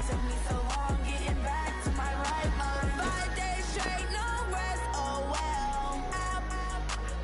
took me so long getting back to my right mind. 5 days straight, no rest, oh well. I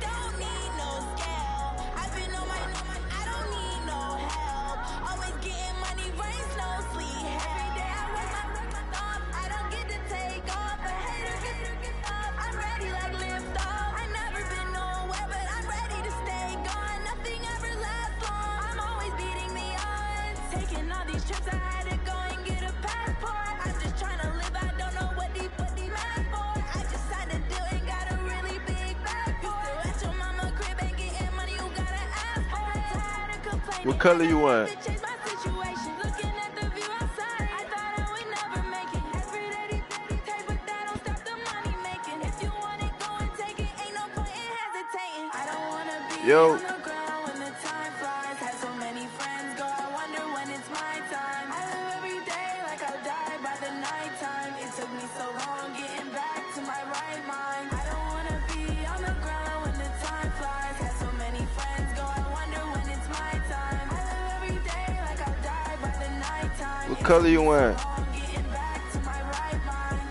don't need no scale. I've been on my, I don't need no help. Always getting money, rain, snow, sleet. Every day I work my thumb. I don't get to take off. A hater get up. I'm ready like lift off. I never been nowhere, but I'm ready to stay gone. Nothing ever lasts long. I'm always beating the odds. Taking all these trips, I had to go and get a passport. I'm just trying to live, I don't know what these mad for. I just signed a deal and got a really big bag for it. At your mama crib ain't getting money, you gotta ask for it. Tired of complaining. What color you want? Change my situation. Looking at the view outside, I thought I would never make it. Every day they take, but that don't stop the money making. If you want it, go and take it. Ain't no point in hesitating. I don't wanna be on the ground when the time flies. Had so many friends go, I wonder when it's my time. I live every day like I'll die by the nighttime. It took me so long getting back to my right mind. I don't wanna be on the ground when the time flies. Had so many friends go, I wonder when it's my time. I live every day like I'll die by the nighttime. What color you want? Getting back to my right mind.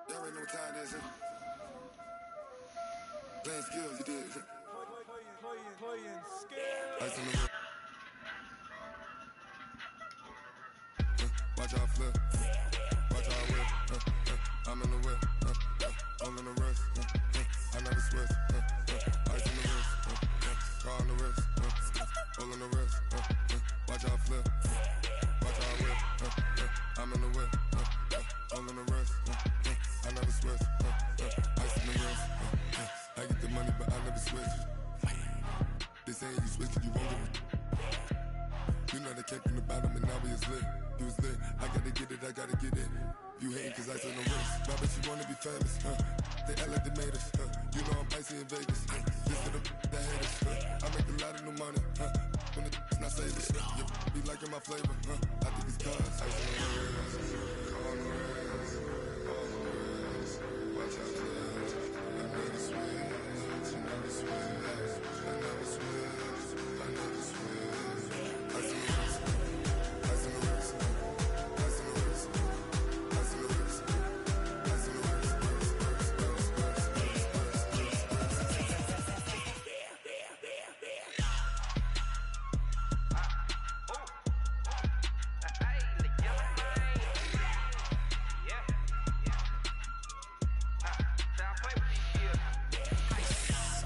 Y'all already know what time it is, huh? Playing skills, you did. Playing skills. Ice in the whip. Watch out flip. Watch out whip. I'm in the whip. All in the wrist. I never switch. Ice in the wrist. Car on the wrist. All in the wrist. Watch out flip. Watch out whip. I'm in the whip. All in the wrist. I never switch. Ice in the wrist. I get the money, but I never switch. They saying you switch it, you won't get it. You know they came from the bottom and now we is lit. You was lit. I gotta get it, I gotta get it. You hating cause ice on the wrist. But I bet you wanna be famous, huh? They act like they made us, huh? You know I'm icy in Vegas. This to the that hate us, huh? I make a lot of new money, huh? When it's not saving, you be liking my flavor, huh? I think it's cause ice on the wrist. On the wrist. On the wrist. Watch out, cuz. I never switch. I never switch. I never switch. I never switch. Ice on the wrist. Ice on the wrist. Ice on the wrist. Ice on the wrist. Ice on the wrist.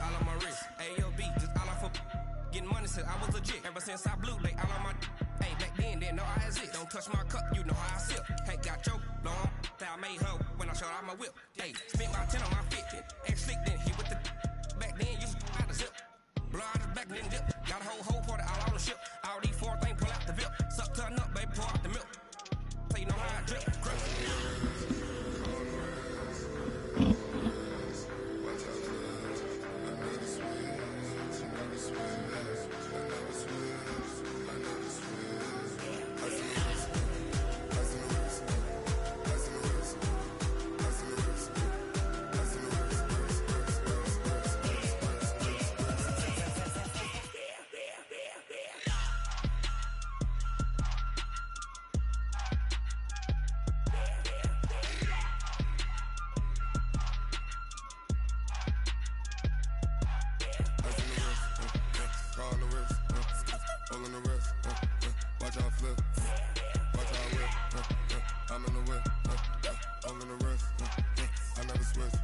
All on my wrist, ALB, just all off of getting money since I was legit. Ever since I blew, like all on my hey, back then, didn't know I exist. Don't touch my cup, you know how I sip. Hey, got your long, that I made her when I showed out my whip. Hey, spent my 10 on my fit, and slick then hit with the back then, used to out the zip. Blow out the back, then dip. Got a whole party all on the ship. All these 4 things, pull out the VIP. Suck, turn up, baby, pour out the milk. So you know how I drip. Watch out flip. Watch out whip. I'm in the whip. All in the wrist. I never switch.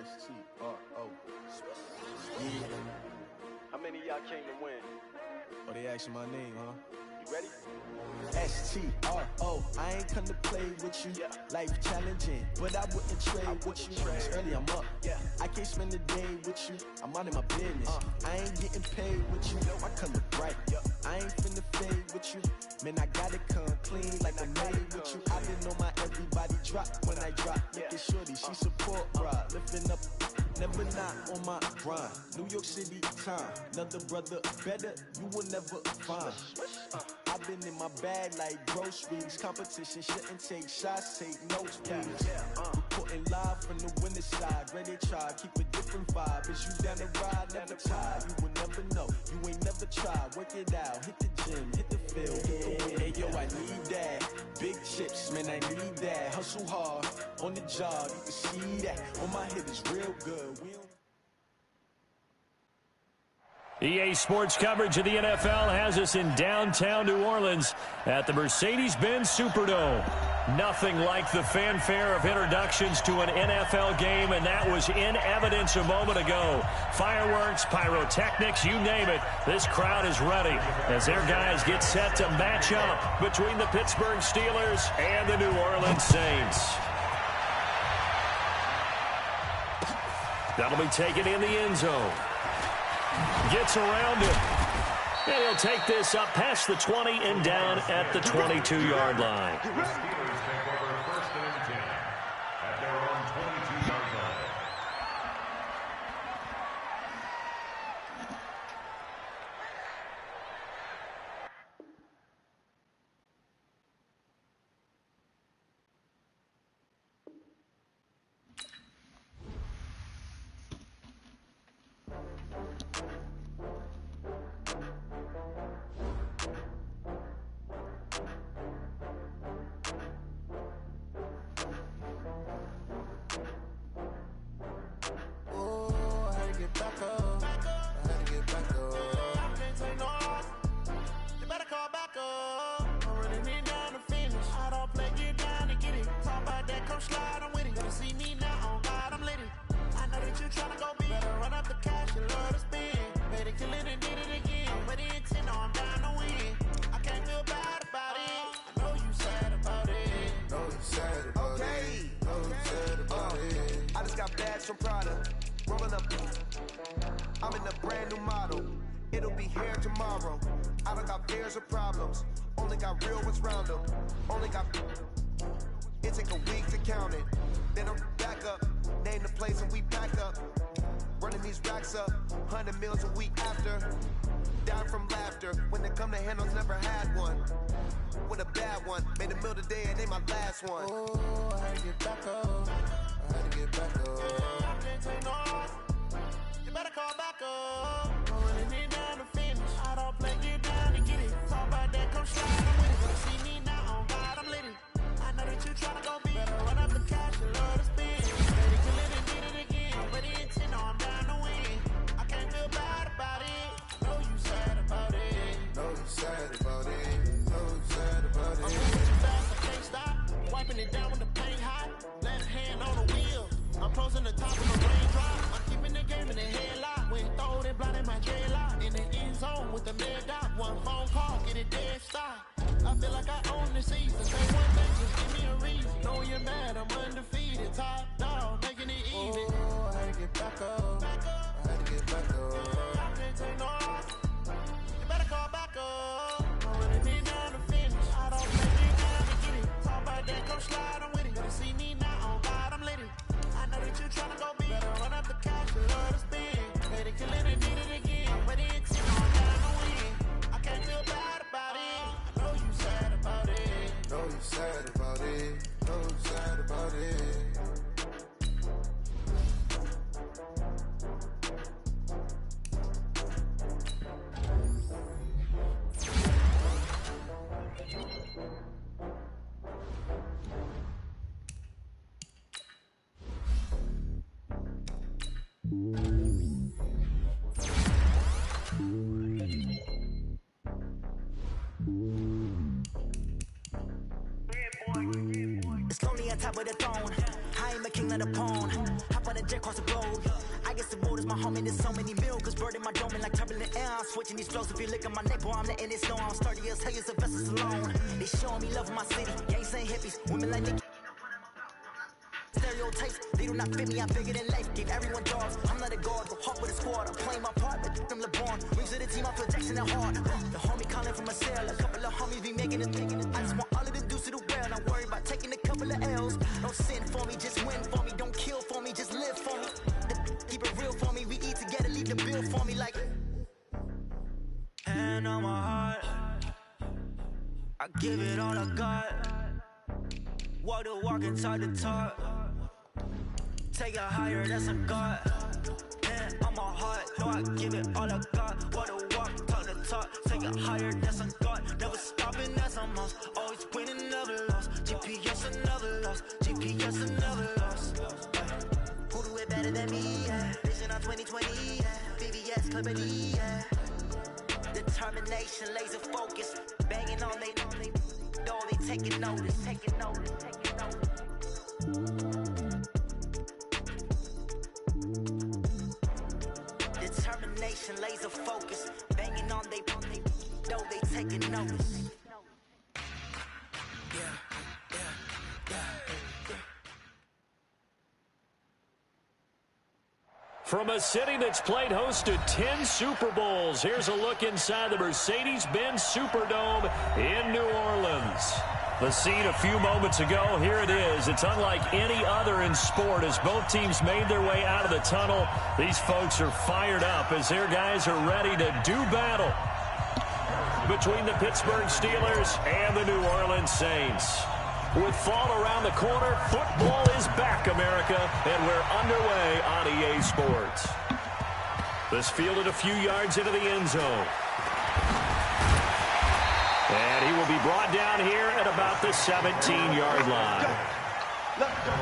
S-T-R-O. How many of y'all came to win? Oh, they asking my name, huh? You ready? S-T-R-O. I ain't come to play with you. Life challenging, but I wouldn't trade with you. It's early, I'm up. I can't spend the day with you. I'm out of my business. I ain't getting paid with you. I come to bright. I ain't finna fade with you. Man, I gotta come clean like I'm made with you. I been on my everybody drop when I drop. Look at shorty, she support ride. Lifting up, never not on my grind. New York City time, another brother better, you will never find. I've been in my bag like groceries. Competition shouldn't take shots, take notes, please. Reporting live from the winning side. Ready to try, keep a different vibe. Is you down the ride, never tired. You will never know, you ain't never tried. Work it out, hit the gym, hit the field, hit the win. Hey yo, I need that. Big chips, man, I need that. Hustle hard, on the job, you can see that. On my hit is real good. We don't EA Sports coverage of the NFL has us in downtown New Orleans at the Mercedes-Benz Superdome. Nothing like the fanfare of introductions to an NFL game, and that was in evidence a moment ago. Fireworks, pyrotechnics, you name it. This crowd is ready as their guys get set to match up between the Pittsburgh Steelers and the New Orleans Saints. That'll be taken in the end zone. Gets around it. And he'll take this up past the 20 and down at the 22-yard line. The Steelers take over first and 10 at their own 22-yard line. I'm in a brand new model. It'll be here tomorrow. I don't got fears or problems. Only got real ones round them. Only got. It take a week to count it. Then I'm back up. Name the place and we pack up. Running these racks up. 100 meals a week after. Dying from laughter. When it come to handles, never had one. With a bad one. Made a meal today and ain't my last one. Oh, I had to get back up. I had to get back up. I can't take no loss. You better call back up. I'm running it down to finish. I don't play, get down and get it. Talk about that, come slide, I'm with it. Gonna see me now, on God, I'm lit it. I know that you tryna go big. Better run up the cash and love to spin. Better kill it and get it again. But the intent, no, I'm down to win. I can't feel bad about it. I know you sad about it. Know you sad about it. Know you sad about it. I'm moving too fast, I can't stop. Wiping it down with the paint hot. Left hand on the wheel. I'm closing the top of the raindrop. I'm keeping the game in the headlock. When throwed and blinded my dreadlock. In the end zone with the mid dot. One phone call, get it dead stop. I feel like I own the season. Say one thing, just give me a reason. Know you're mad, I'm undefeated. Top dog, making it even. Oh, I had to get back up. I had to get back up. I can't take no loss. You better call back up. I'm running it down to finish. I don't play it down to get it. Talk about that, come slide, I'm with it. Gonna see me now, on God, I'm lit it. I know that you tryna go big. Better run up the cash and love to spin. Better kill it and did it again. But the intent, no, I'm down to win. I can't feel bad about it. I know you sad about it. Know you sad about it. Know you sad about it. It's lonely on top of the throne. I am a king of the pawn. Hop on a jet across the road. I guess the road is my home and there's so many bills. Bird in my dome and like turbulent air. I'm switching these flows. If you look at my neck, boy, I'm letting it snow. I'm sturdy as hell as a vessel alone. They showing me love in my city. Gangs ain't hippies. Women like Nicki. Stereotypes, they do not fit me, I'm bigger than life. Gave everyone dogs, I'm not a god, go hawk with a squad. I'm playing my part, but them LeBron. Rings to the team, I feel Jackson and hard. The homie calling from a cell, a couple of homies be making taking it. I just want all of the dudes to do well. Not worry about taking a couple of L's. Don't sin for me, just win for me. Don't kill for me, just live for me. Keep it real for me. We eat together, leave the bill for me like. Hand on my heart, I give it all I got. Walk the walk and talk the talk. Take it higher, that's a God. Hand on my heart, no, I give it all I got. Walk the walk, talk the talk. Take it higher, that's a God. Never stopping, that's a must. Always winning, never lost. GPS, another loss. GPS, another loss. Who do it better than me? Yeah. Vision on 2020, yeah. VVS, Liberty, yeah. Determination, laser focus, banging on they door, they taking notice, taking notice, taking notice. Determination, laser focus, banging on they door, they taking notice. From a city that's played host to 10 Super Bowls, here's a look inside the Mercedes-Benz Superdome in New Orleans. The scene a few moments ago, here it is. It's unlike any other in sport as both teams made their way out of the tunnel. These folks are fired up as their guys are ready to do battle between the Pittsburgh Steelers and the New Orleans Saints. With fall around the corner, football is back, America, and we're underway on EA Sports. This fielded a few yards into the end zone. And he will be brought down here at about the 17-yard line. Let's go.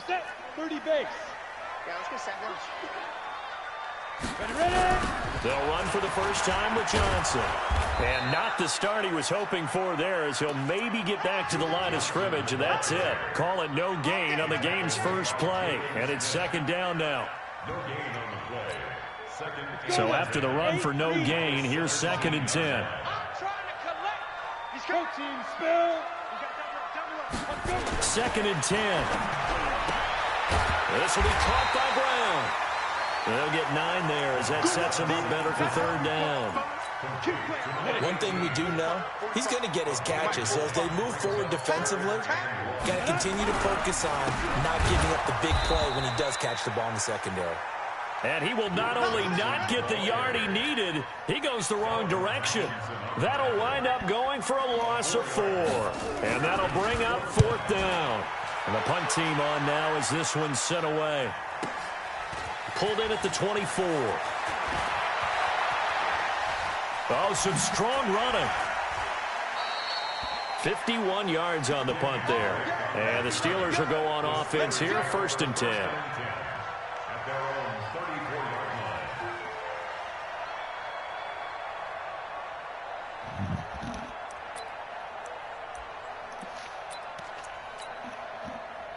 Set. 30 base. Yeah, let's go set rush. Ready. They'll run for the first time with Johnson. And not the start he was hoping for there as he'll maybe get back to the line of scrimmage, and that's it. Call it no gain on the game's first play. And it's second down now. No gain on the play. Second down. So after the run for no gain, here's 2nd and 10. I'm trying to collect. He's coaching spill. 2nd and 10. This will be caught by Brown. They'll get 9 there as that sets him up better for 3rd down. One thing we do know, he's going to get his catches. So as they move forward defensively, got to continue to focus on not giving up the big play when he does catch the ball in the secondary. And he will not only not get the yard he needed, he goes the wrong direction. That'll wind up going for a loss of 4. And that'll bring up 4th down. And the punt team on now as this one's sent away. Pulled in at the 24. Oh, some strong running. 51 yards on the punt there. And the Steelers will go on offense here, 1st and 10. At their own 34-yard line.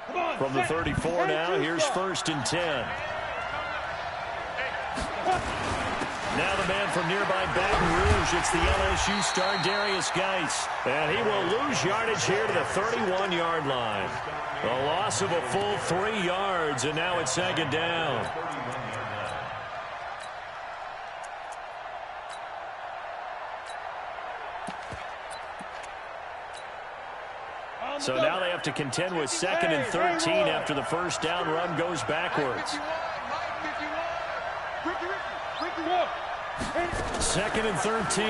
Come on, From the 34 now, here's 1st and 10. Now the man from nearby Baton Rouge, it's the LSU star Darius Geis. And he will lose yardage here to the 31-yard line. A loss of a full 3 yards, and now it's 2nd down. So now they have to contend with 2nd and 13 after the 1st down run goes backwards. 2nd and 13.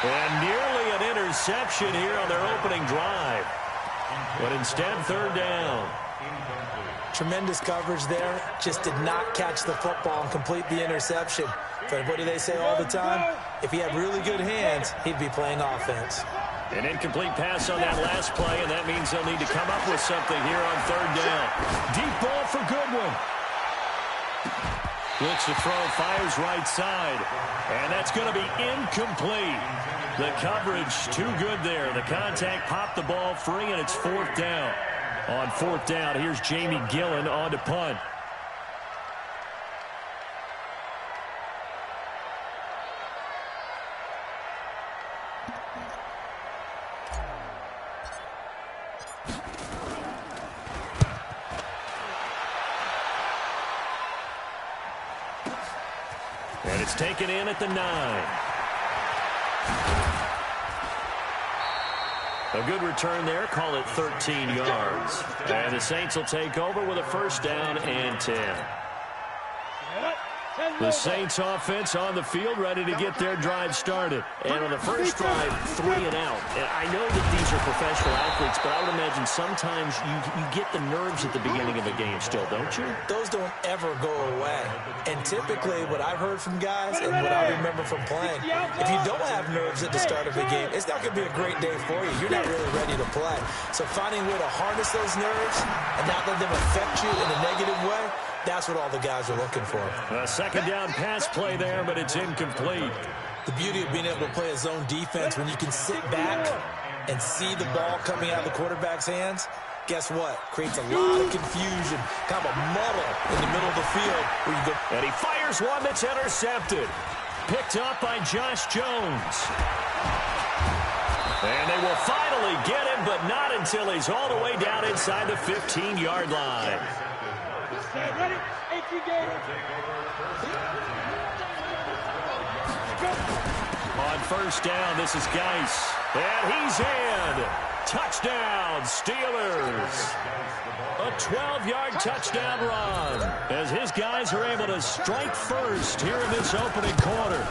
And nearly an interception here on their opening drive. But instead, 3rd down. Tremendous coverage there. Just did not catch the football and complete the interception. But what do they say all the time? If he had really good hands, he'd be playing offense. An incomplete pass on that last play, and that means they'll need to come up with something here on 3rd down. Deep ball for Goodwin. Looks to throw, fires right side. And that's going to be incomplete. The coverage too good there. The contact popped the ball free, and it's 4th down. On 4th down, here's Jamie Gillen on to punt. And it's taken in at the 9. A good return there. Call it 13 yards. And the Saints will take over with a 1st down and 10. The Saints offense on the field, ready to get their drive started. And on the first drive, 3 and out. And I know that these are professional athletes, but I would imagine sometimes you get the nerves at the beginning of a game still, don't you? Those don't ever go away. And typically what I've heard from guys and what I remember from playing, if you don't have nerves at the start of a game, it's not going to be a great day for you. You're not really ready to play. So finding a way to harness those nerves and not let them affect you in a negative way, that's what all the guys are looking for. A 2nd down pass play there, but it's incomplete. The beauty of being able to play a zone defense when you can sit back and see the ball coming out of the quarterback's hands, guess what? Creates a lot of confusion, kind of a muddle in the middle of the field. Where you go. And he fires one that's intercepted. Picked up by Josh Jones. And they will finally get him, but not until he's all the way down inside the 15-yard line. Ready? 18 games. On 1st down, this is Geis. And he's in. Touchdown, Steelers. A 12-yard touchdown run as his guys are able to strike first here in this opening quarter.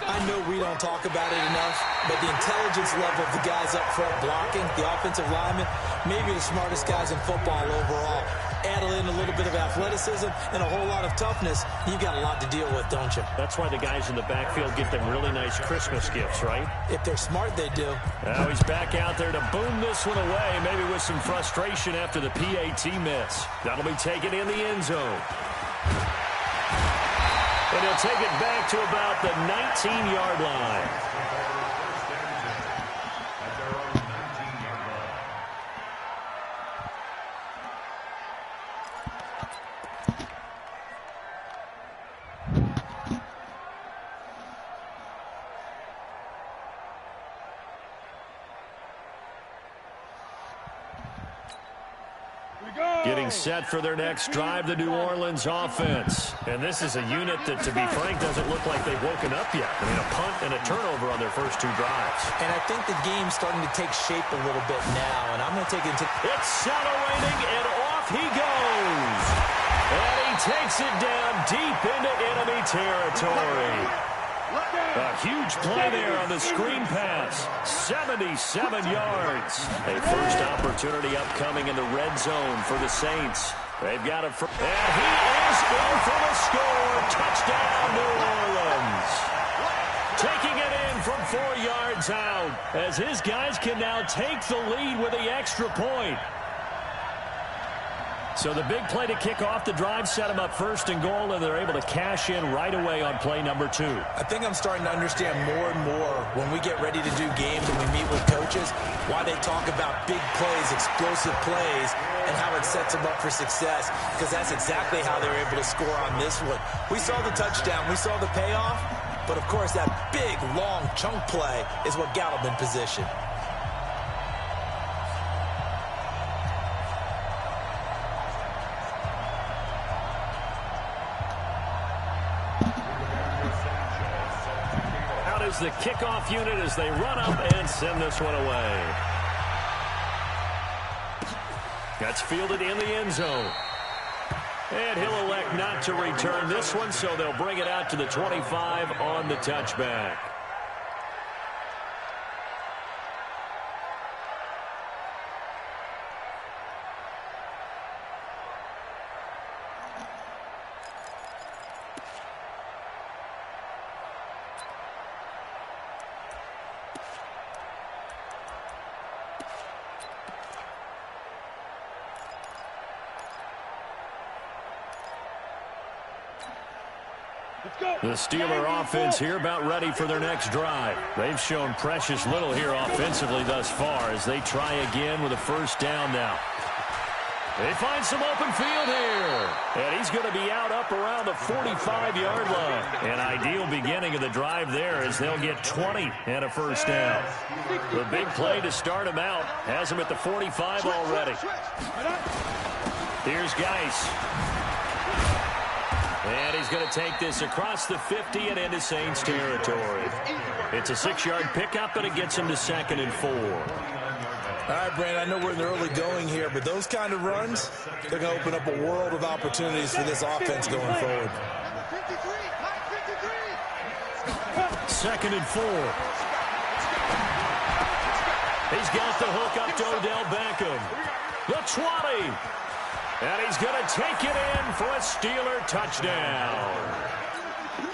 I know we don't talk about it enough, but the intelligence level of the guys up front blocking, the offensive linemen, maybe the smartest guys in football overall. Add in a little bit of athleticism and a whole lot of toughness, you've got a lot to deal with, don't you? That's why the guys in the backfield get them really nice Christmas gifts, right? If they're smart, they do. Now he's back out there to boom this one away, maybe with some frustration after the PAT miss. That'll be taken in the end zone. And he'll take it back to about the 19-yard line. Getting set for their next drive, the New Orleans offense. And this is a unit that, to be frank, doesn't look like they've woken up yet. I mean, a punt and a turnover on their first 2 drives. And I think the game's starting to take shape a little bit now, and I'm going to take it to... It's accelerating, and off he goes. And he takes it down deep into enemy territory. A huge play there on the screen pass. 77 yards. A first opportunity upcoming in the red zone for the Saints. They've got it. And he is in for the score. Touchdown, New Orleans. Taking it in from 4 yards out as his guys can now take the lead with the extra point. So the big play to kick off the drive set them up first and goal, and they're able to cash in right away on play number 2. I think I'm starting to understand more and more when we get ready to do games and we meet with coaches why they talk about big plays, explosive plays, and how it sets them up for success, because that's exactly how they were able to score on this one. We saw the touchdown. We saw the payoff. But, of course, that big, long chunk play is what got them in position. Out is the kickoff unit as they run up and send this one away. That's fielded in the end zone. And he'll elect not to return this one, so they'll bring it out to the 25 on the touchback. The Steeler offense here about ready for their next drive. They've shown precious little here offensively thus far as they try again with a first down now. They find some open field here. And he's going to be out up around the 45-yard line. An ideal beginning of the drive there as they'll get 20 and a first down. The big play to start him out has him at the 45 already. Here's Geis. And he's going to take this across the 50 and into Saints territory. It's a 6-yard pickup, and it gets him to 2nd and 4. All right, Brandon, I know we're in the early going here, but those kind of runs, they're going to open up a world of opportunities for this offense going forward. 2nd and 4. He's got the hook up to Odell Beckham. The 20. And he's going to take it in for a Steeler touchdown.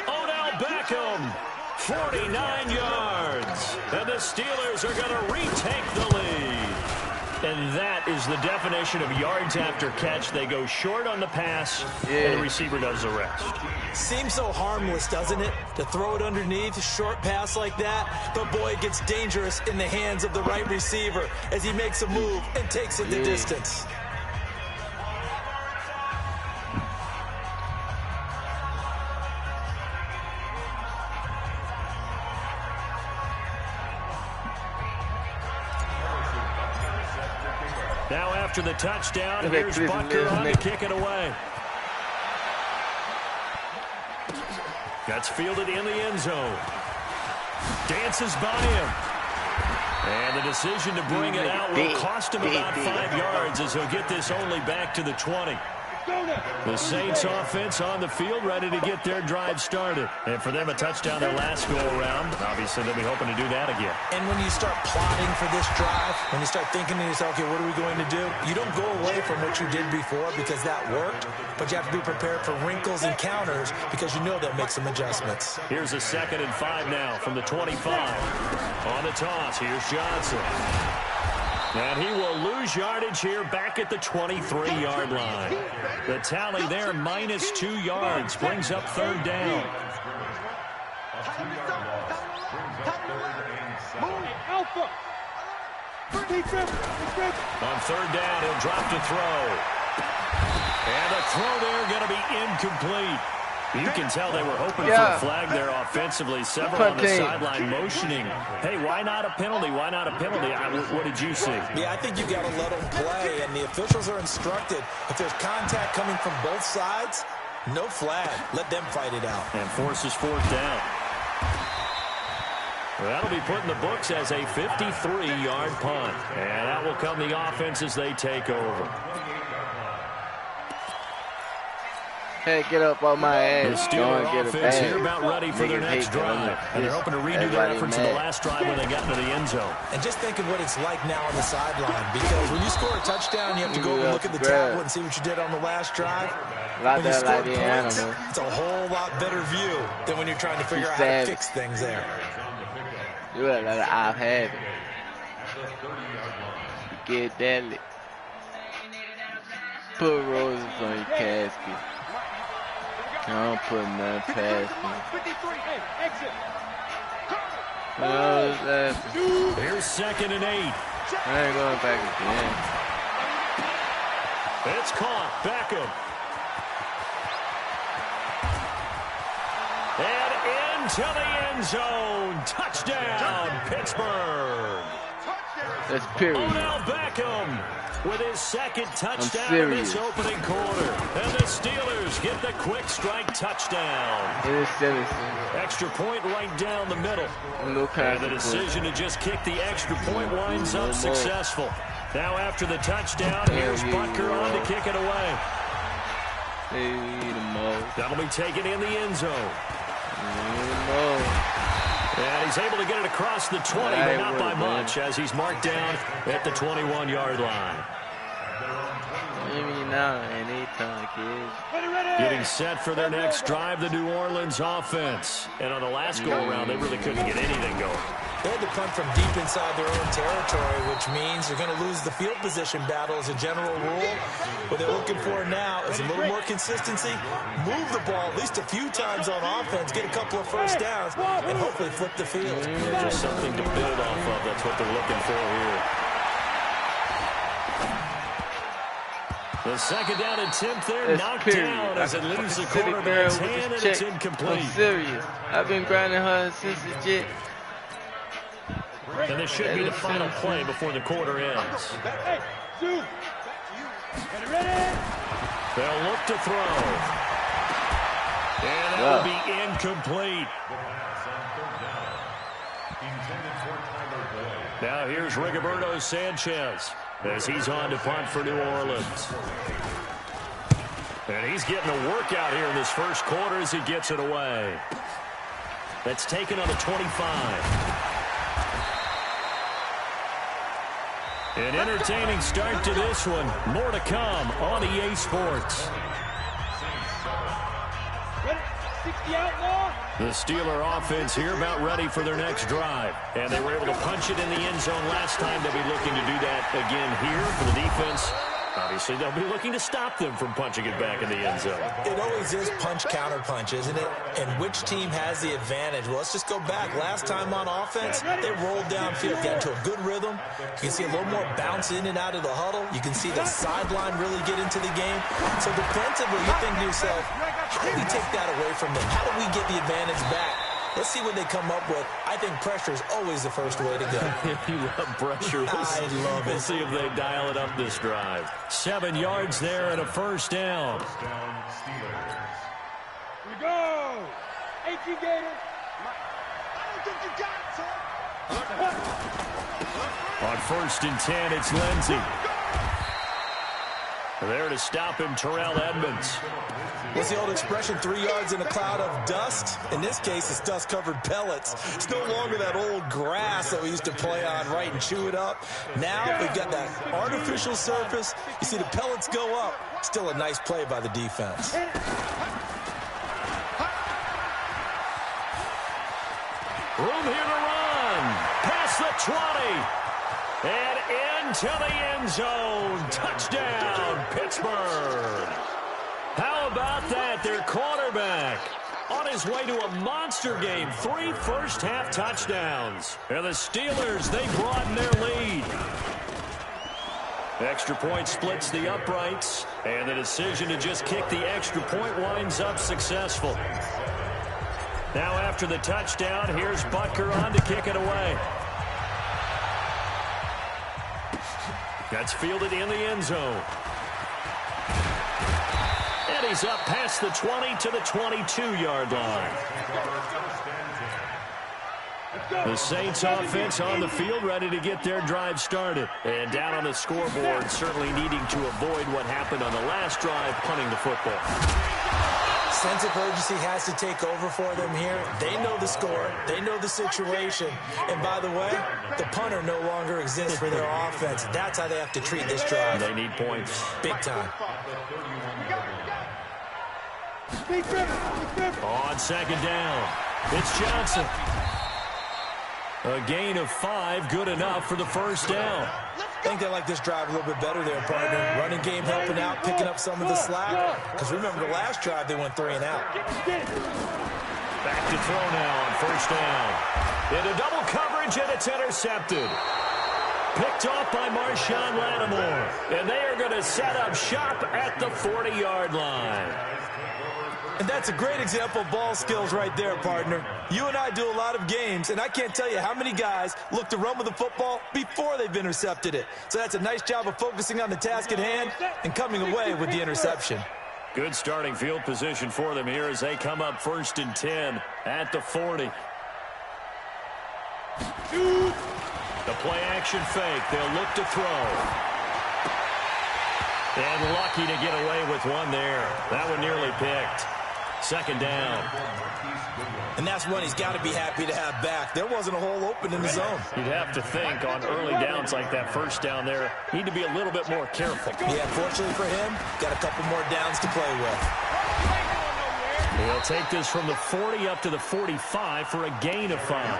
Odell Beckham, 49 yards. And the Steelers are going to retake the lead. And that is the definition of yards after catch. They go short on the pass, and the receiver does the rest. Seems so harmless, doesn't it? To throw it underneath, a short pass like that. But, boy, it gets dangerous in the hands of the right receiver as he makes a move and takes it the distance. Now after the touchdown, here's Butker on to kick it away. That's fielded in the end zone. Dances by him. And the decision to bring it out will cost him about 5 yards as he'll get this only back to the 20. The Saints offense on the field ready to get their drive started. And for them, a touchdown their last go-around. Obviously, they'll be hoping to do that again. And when you start plotting for this drive, when you start thinking to yourself, okay, what are we going to do? You don't go away from what you did before because that worked, but you have to be prepared for wrinkles and counters because you know they'll make some adjustments. Here's a 2nd and 5 now from the 25. On the toss, here's Johnson. And he will lose yardage here back at the 23-yard line. The tally there, -2 yards, brings up 3rd down. On 3rd down, he'll drop to throw. And the throw there going to be incomplete. You can tell they were hoping for a flag there offensively. Several on the sideline motioning. Hey, why not a penalty? Why not a penalty? What did you see? Yeah, I think you got to let them play, and the officials are instructed. If there's contact coming from both sides, no flag. Let them fight it out. And forces 4th down. Well, that'll be put in the books as a 53-yard punt. And that will come the offense as they take over. Hey, get up on my ass. The Steeler offense here about ready for their next drive. And they're hoping to redo their efforts in the last drive when they got into the end zone. And just think of what it's like now on the sideline. Because when you score a touchdown, you have to go and look at the tablet and see what you did on the last drive. When you score points, it's a whole lot better view than when you're trying to figure out how to fix things there. You look like I've had it. Get deadly. put roses on your casket. I don't put nothing past me. Here's 2nd and 8. I ain't going back again. It's caught. Beckham. And into the end zone. Touchdown, Pittsburgh. That's period. Odell Beckham with his 2nd touchdown in this opening quarter. And the Steelers get the quick strike touchdown. It is extra point right down the middle. And the decision to just kick the extra point winds up successful. Now after the touchdown, here's Butker on to kick it away. That'll be taken in the end zone. And he's able to get it across the 20, but not by much, as he's marked down at the 21-yard line. Getting set for their next drive, the New Orleans offense. And on the last go-around, they really couldn't get anything going. They had to punt from deep inside their own territory, which means they're going to lose the field position battle as a general rule. What they're looking for now is a little more consistency, move the ball at least a few times on offense, get a couple of first downs, and hopefully flip the field. Just something to build off of. That's what they're looking for here. The 2nd down attempt there, knocked down as it leaves the quarterback's hand, and it's incomplete. I'm serious. I've been grinding her since the jet. And this should be the final play before the quarter ends. They'll look to throw. And that will be incomplete. Now here's Rigoberto Sanchez as he's on to punt for New Orleans. And he's getting a workout here in this first quarter as he gets it away. That's taken on the 25. An entertaining start to this one. More to come on EA Sports. The Steeler offense here about ready for their next drive. And they were able to punch it in the end zone last time. They'll be looking to do that again here for the defense. Obviously, they'll be looking to stop them from punching it back in the end zone. It always is punch-counter-punch, isn't it? And which team has the advantage? Well, let's just go back. Last time on offense, they rolled downfield, got into a good rhythm. You can see a little more bounce in and out of the huddle. You can see the sideline really get into the game. So defensively, you think to yourself, how do we take that away from them? How do we get the advantage back? Let's see what they come up with. I think pressure is always the first way to go. You love pressure. I love it. We'll see if they dial it up this drive. 7 yards there and a first down. We go. 18 Gators. I don't think you got it, On 1st and 10, it's Lindsey. There to stop him, Terrell Edmonds. What's the old expression, 3 yards in a cloud of dust? In this case, it's dust-covered pellets. It's no longer that old grass that we used to play on, right, and chew it up. Now we've got that artificial surface. You see the pellets go up. Still a nice play by the defense. Room here to run. Past the 20. And into the end zone. Touchdown, Pittsburgh. How about that? Their quarterback on his way to a monster game. 3 first-half touchdowns. And the Steelers, they broaden their lead. Extra point splits the uprights. And the decision to just kick the extra point winds up successful. Now after the touchdown, here's Butker on to kick it away. That's fielded in the end zone. And he's up past the 20 to the 22-yard line. The Saints offense on the field, ready to get their drive started. And down on the scoreboard, certainly needing to avoid what happened on the last drive, punting the football. Sense of urgency has to take over for them here. They know the score. They know the situation. And by the way, the punter no longer exists for their offense. That's how they have to treat this drive. They need points. Big time. On 2nd down, it's Johnson. A gain of 5, good enough for the first down. I think they like this drive a little bit better there, partner. Running game helping out, picking up some of the slack. Because remember, the last drive, they went 3 and out. Back to throw now on first down. Into double coverage, and it's intercepted. Picked off by Marshawn Lattimore. And they are going to set up shop at the 40-yard line. And that's a great example of ball skills right there, partner. You and I do a lot of games, and I can't tell you how many guys look to run with the football before they've intercepted it. So that's a nice job of focusing on the task at hand and coming away with the interception. Good starting field position for them here as they come up 1st and 10 at the 40. The play-action fake. They'll look to throw. And lucky to get away with one there. That one nearly picked. 2nd down. And that's one he's got to be happy to have back. There wasn't a hole open in the zone. You'd have to think on early downs like that first down there, need to be a little bit more careful. Yeah, fortunately for him, got a couple more downs to play with. He'll take this from the 40 up to the 45 for a gain of 5.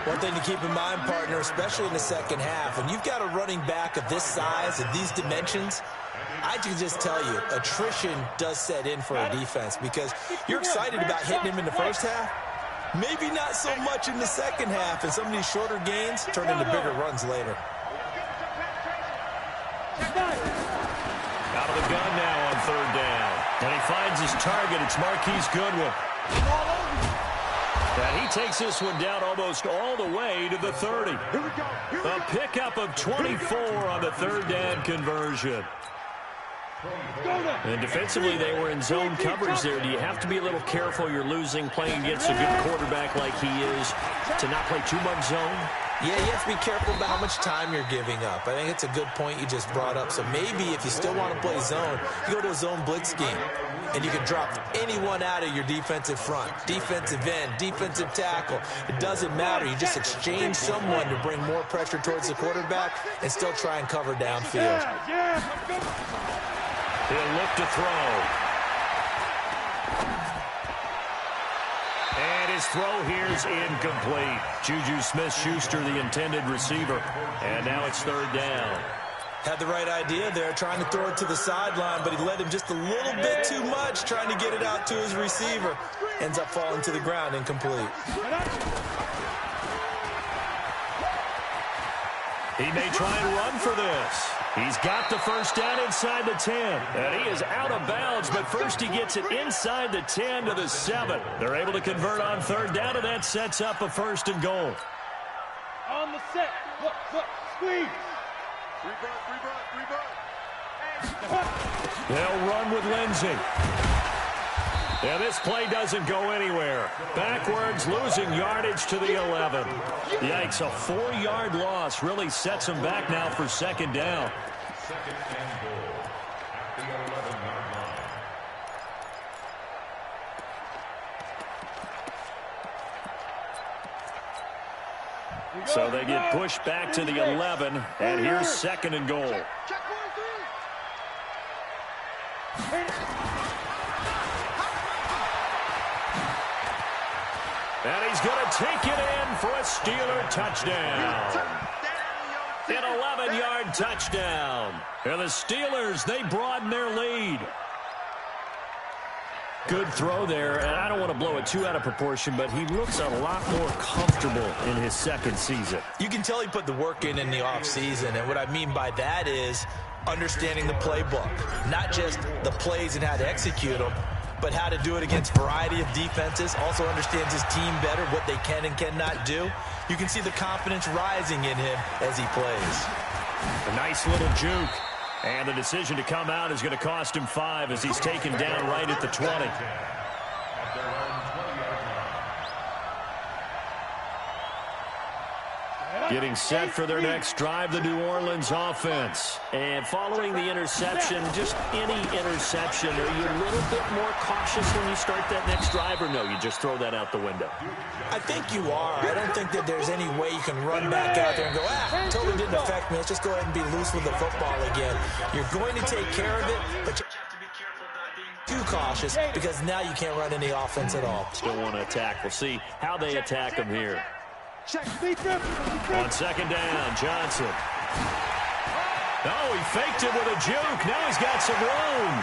One thing to keep in mind, partner, especially in the second half, when you've got a running back of this size and these dimensions, I can just tell you, attrition does set in for a defense because you're excited about hitting him in the first half. Maybe not so much in the second half, and some of these shorter gains turn into bigger runs later. Out of the gun now on 3rd down. And he finds his target. It's Marquise Goodwin. And he takes this one down almost all the way to the 30. A pickup of 24 on the 3rd down conversion. And defensively, they were in zone coverage there. Do you have to be a little careful? You're losing, playing against a good quarterback like he is, to not play too much zone? Yeah, you have to be careful about how much time you're giving up. I think it's a good point you just brought up. So maybe if you still want to play zone, you go to a zone blitz scheme. And you can drop anyone out of your defensive front, defensive end, defensive tackle. It doesn't matter. You just exchange someone to bring more pressure towards the quarterback and still try and cover downfield. He'll look to throw. And his throw here's incomplete. Juju Smith-Schuster, the intended receiver. And now it's 3rd down. Had the right idea there, trying to throw it to the sideline, but he led him just a little bit too much, trying to get it out to his receiver. Ends up falling to the ground, incomplete. He may try and run for this. He's got the first down inside the 10. And he is out of bounds, but first he gets it inside the 10 to the 7. They're able to convert on 3rd down, and that sets up a 1st and goal. On the set. Look, squeeze. They'll run with Lindsey. And this play doesn't go anywhere. Backwards, losing yardage to the 11. Yikes, a 4-yard loss really sets them back now for 2nd down. 2nd and goal at the 11-yard line. So they get pushed back to the 11, and here's 2nd and goal. And he's going to take it in for a Steeler touchdown. An 11-yard touchdown. And the Steelers, they broaden their lead. Good throw there, and I don't want to blow it too out of proportion, but he looks a lot more comfortable in his 2nd season. You can tell he put the work in the offseason, and what I mean by that is understanding the playbook, not just the plays and how to execute them, but how to do it against a variety of defenses. Also understands his team better, what they can and cannot do. You can see the confidence rising in him as he plays. A nice little juke. And the decision to come out is going to cost him 5 as he's taken down right at the 20. Getting set for their next drive, the New Orleans offense. And following the interception, just any interception, are you a little bit more cautious when you start that next drive, or no, you just throw that out the window? I think you are. I don't think that there's any way you can run back out there and go, totally didn't affect me. Let's just go ahead and be loose with the football again. You're going to take care of it, but you have to be careful about being too cautious because now you can't run any offense at all. Still want to attack. We'll see how they attack him here. On 2nd down, Johnson Oh, he faked it with a juke. Now he's got some room.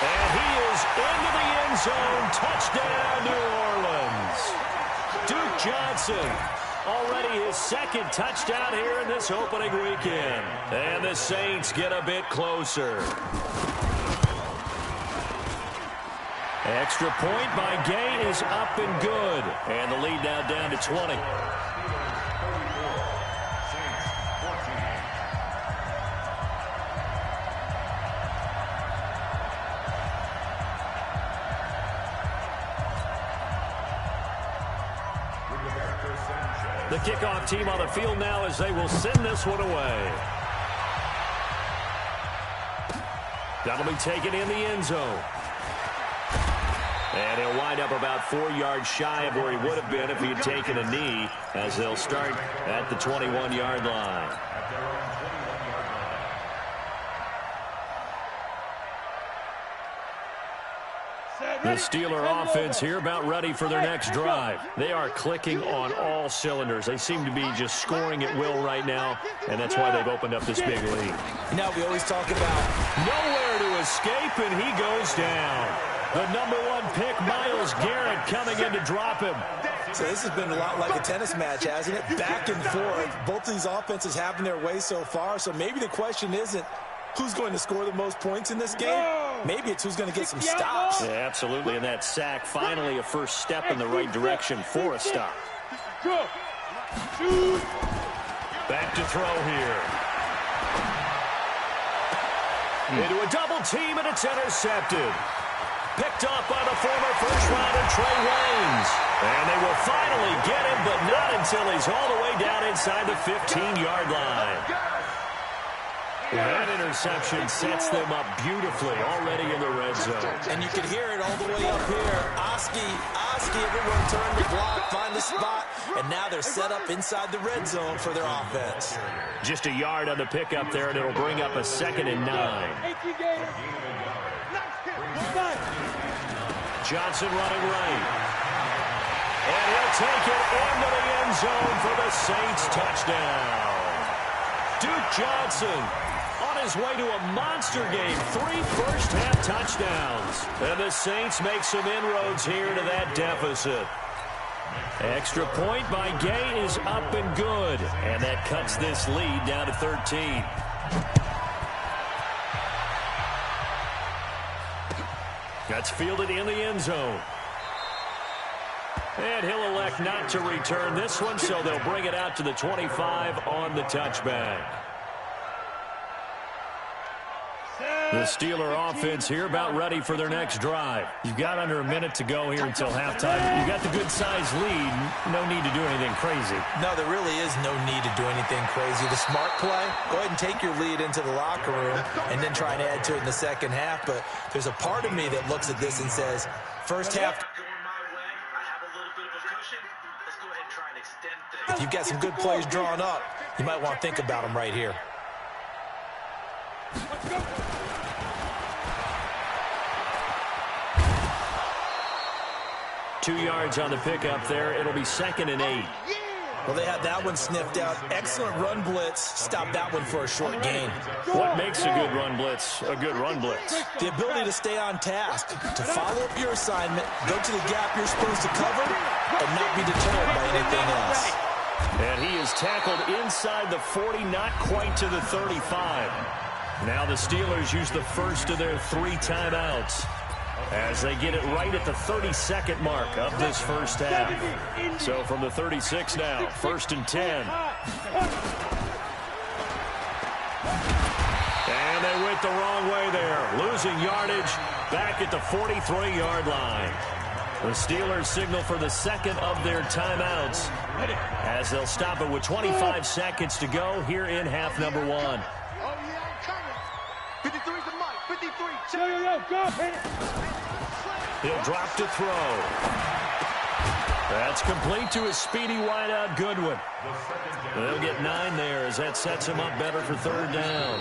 And he is into the end zone. Touchdown, New Orleans. Duke Johnson, already his second touchdown here in this opening weekend. And the Saints get a bit closer. Extra point by Gay is up and good. And the lead now down to 20. The kickoff team on the field now as they will send this one away. That'll be taken in the end zone. And he'll wind up about 4 yards shy of where he would have been if he had taken a knee, as they'll start at the 21-yard line. The Steeler offense here about ready for their next drive. They are clicking on all cylinders. They seem to be just scoring at will right now, and that's why they've opened up this big lead. Now we always talk about nowhere to escape, and he goes down. The number 1 pick, Myles Garrett, coming in to drop him. So this has been a lot like a tennis match, hasn't it? Back and forth. Both of these offenses having their way so far, so maybe the question isn't who's going to score the most points in this game. Maybe it's who's going to get some stops. Yeah, absolutely, and that sack finally a first step in the right direction for a stop. Back to throw here. Into a double team, and it's intercepted. Picked up by the former first-rounder Trey Waynes. And they will finally get him, but not until he's all the way down inside the 15-yard line. That interception sets them up beautifully already in the red zone. And you can hear it all the way up here. Oski, everyone turn the block, find the spot, and now they're set up inside the red zone for their offense. Just a yard on the pickup there, and it'll bring up a 2nd and 9. Johnson running right. And he'll take it into the end zone for the Saints touchdown. Duke Johnson on his way to a monster game. 3 first-half touchdowns. And the Saints make some inroads here to that deficit. Extra point by Gay is up and good. And that cuts this lead down to 13. That's fielded in the end zone. And he'll elect not to return this one, so they'll bring it out to the 25 on the touchback. The Steeler offense here about ready for their next drive. You've got under a minute to go here until halftime. You've got the good-sized lead. No need to do anything crazy. No, there really is no need to do anything crazy. The smart play, go ahead and take your lead into the locker room and then try and add to it in the second half. But there's a part of me that looks at this and says, first half, if you've got some good plays drawn up, you might want to think about them right here. Let's go. 2 yards on the pickup there. It'll be 2nd and 8. Well, they had that one sniffed out. Excellent run blitz. Stop that one for a short gain. What makes a good run blitz a good run blitz? The ability to stay on task, to follow up your assignment, go to the gap you're supposed to cover, and not be deterred by anything else. And he is tackled inside the 40, not quite to the 35. Now the Steelers use the first of their 3 timeouts as they get it right at the 32nd mark of this first half. So from the 36 now, 1st and 10. And they went the wrong way there, losing yardage back at the 43-yard line. The Steelers signal for the 2nd of their timeouts as they'll stop it with 25 seconds to go here in half number 1. Oh, yeah, I'm coming. 53's the mic. 53. Yo, go. Hit it. He'll drop to throw. That's complete to his speedy wideout Goodwin. They'll get 9 there as that sets him up better for 3rd down.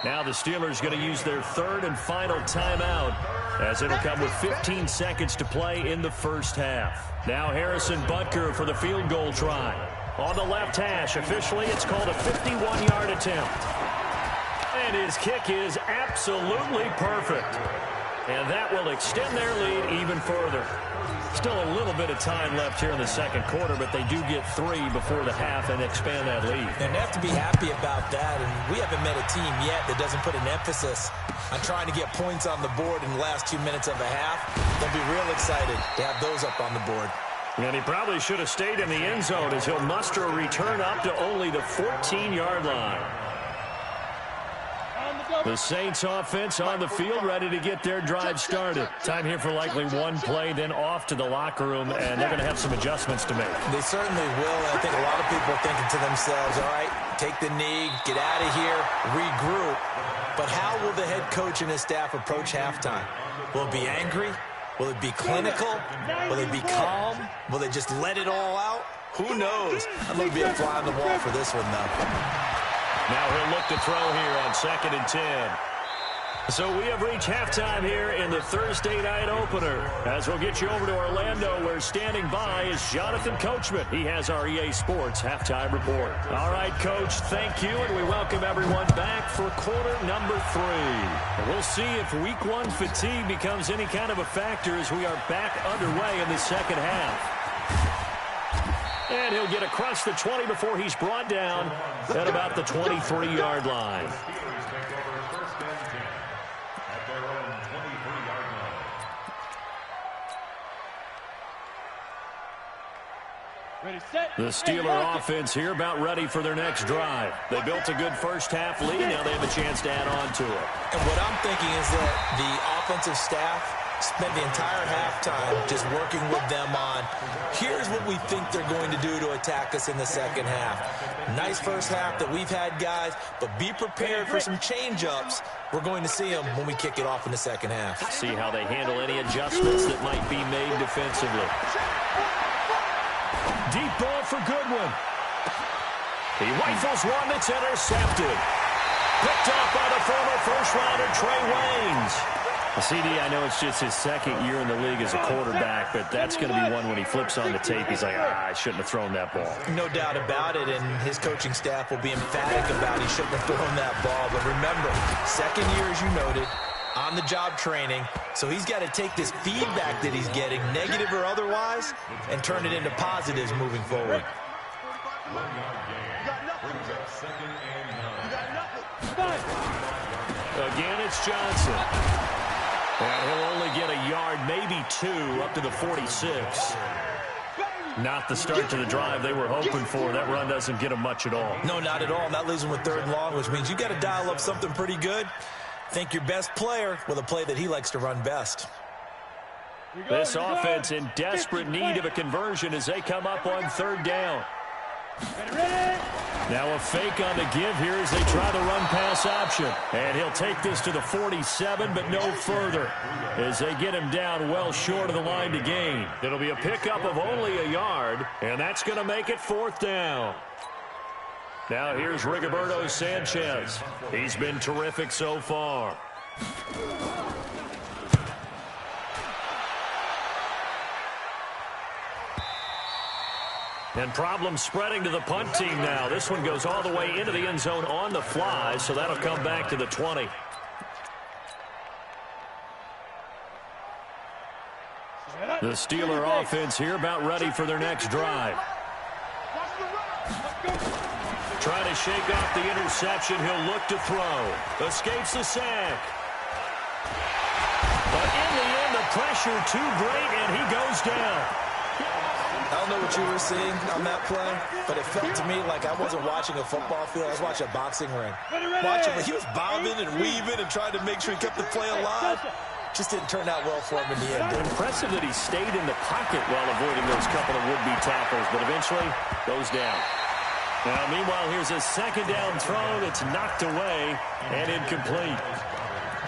Now the Steelers going to use their third and final timeout as it'll come with 15 seconds to play in the first half. Now Harrison Butker for the field goal try. On the left hash, officially it's called a 51-yard attempt. And his kick is absolutely perfect. And that will extend their lead even further. Still a little bit of time left here in the second quarter, but they do get 3 before the half and expand that lead. And they have to be happy about that, and we haven't met a team yet that doesn't put an emphasis on trying to get points on the board in the last 2 minutes of a half. They'll be real excited to have those up on the board. And he probably should have stayed in the end zone as he'll muster a return up to only the 14-yard line. The Saints offense on the field, ready to get their drive started. Time here for likely one play, then off to the locker room, and they're going to have some adjustments to make. They certainly will, and I think a lot of people are thinking to themselves, all right, take the knee, get out of here, regroup. But how will the head coach and his staff approach halftime? Will it be angry? Will it be clinical? Will it be calm? Will they just let it all out? Who knows? I'd love to be a fly on the wall for this one, though. Now he'll look to throw here on 2nd and 10. So we have reached halftime here in the Thursday night opener. As we'll get you over to Orlando, where standing by is Jonathan Coachman. He has our EA Sports halftime report. All right, Coach, thank you, and we welcome everyone back for quarter number 3. And we'll see if week 1 fatigue becomes any kind of a factor as we are back underway in the second half. And he'll get across the 20 before he's brought down at about the 23-yard line. The Steeler offense here about ready for their next drive. They built a good first half lead. Now they have a chance to add on to it. And what I'm thinking is that the offensive staff spent the entire halftime just working with them on, here's what we think they're going to do to attack us in the second half. Nice first half that we've had, guys, but be prepared for some change-ups. We're going to see them when we kick it off in the second half. See how they handle any adjustments that might be made defensively. Deep ball for Goodwin. He rifles one that's intercepted. Picked off by the former first-rounder Trey Waynes. CD, I know it's just his second year in the league as a quarterback, but that's going to be one when he flips on the tape. He's like, I shouldn't have thrown that ball. No doubt about it, and his coaching staff will be emphatic about he shouldn't have thrown that ball. But remember, second year, as you noted, on-the-job training, so he's got to take this feedback that he's getting, negative or otherwise, and turn it into positives moving forward. Again, it's Johnson. And he'll only get a yard, maybe 2, up to the 46. Not the start to the drive they were hoping for. That run doesn't get them much at all. No, not at all. That leaves them with 3rd and long, which means you got to dial up something pretty good. Think your best player with a play that he likes to run best. This offense in desperate need of a conversion as they come up on 3rd down. Now a fake on the give here as they try the run-pass option. And he'll take this to the 47, but no further as they get him down well short of the line to gain. It'll be a pickup of only a yard, and that's going to make it 4th down. Now here's Rigoberto Sanchez. He's been terrific so far. And problems spreading to the punt team now. This one goes all the way into the end zone on the fly, so that'll come back to the 20. The Steeler offense here about ready for their next drive. Trying to shake off the interception. He'll look to throw. Escapes the sack. But in the end, the pressure too great, and he goes down. I don't know what you were seeing on that play, but it felt to me like I wasn't watching a football field. I was watching a boxing ring. He was bobbing and weaving and trying to make sure he kept the play alive. Just didn't turn out well for him in the end. Impressive that he stayed in the pocket while avoiding those couple of would-be tackles, but eventually goes down. Now, meanwhile, here's a 2nd down throw that's knocked away and incomplete.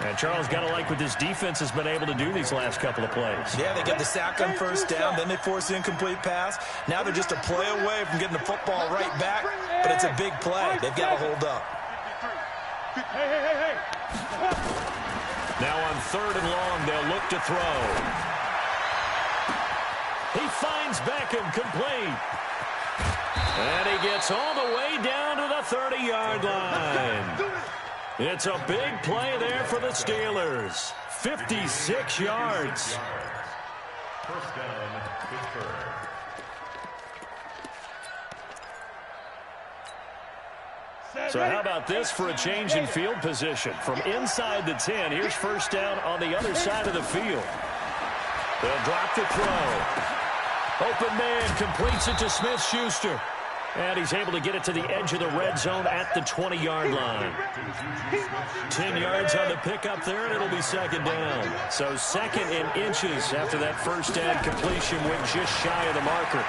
And Charles, got to like what this defense has been able to do these last couple of plays. Yeah, they get the sack on 1st down, then they force the incomplete pass. Now they're just a play away from getting the football right back, but it's a big play. They've got to hold up. Now on 3rd and long, they'll look to throw. He finds Beckham complete. And he gets all the way down to the 30-yard line. It's a big play there for the Steelers. 56 yards. First down, Pittsburgh. So how about this for a change in field position? From inside the 10, here's first down on the other side of the field. They'll drop the throw. Open man completes it to Smith-Schuster. And he's able to get it to the edge of the red zone at the 20-yard line. 10 yards on the pickup there, and it'll be second down. So second in inches after that first down completion went just shy of the marker.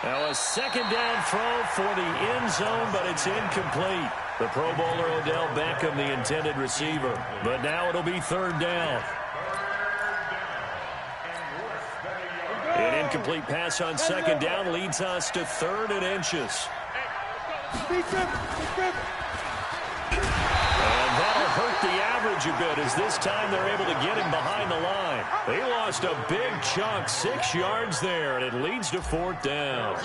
Now a second down throw for the end zone, but it's incomplete. The Pro Bowler Odell Beckham, the intended receiver. But now it'll be third down. An incomplete pass on second down leads us to 3rd and inches. And that'll hurt the average a bit, as this time they're able to get him behind the line. They lost a big chunk, 6 yards there, and it leads to 4th down.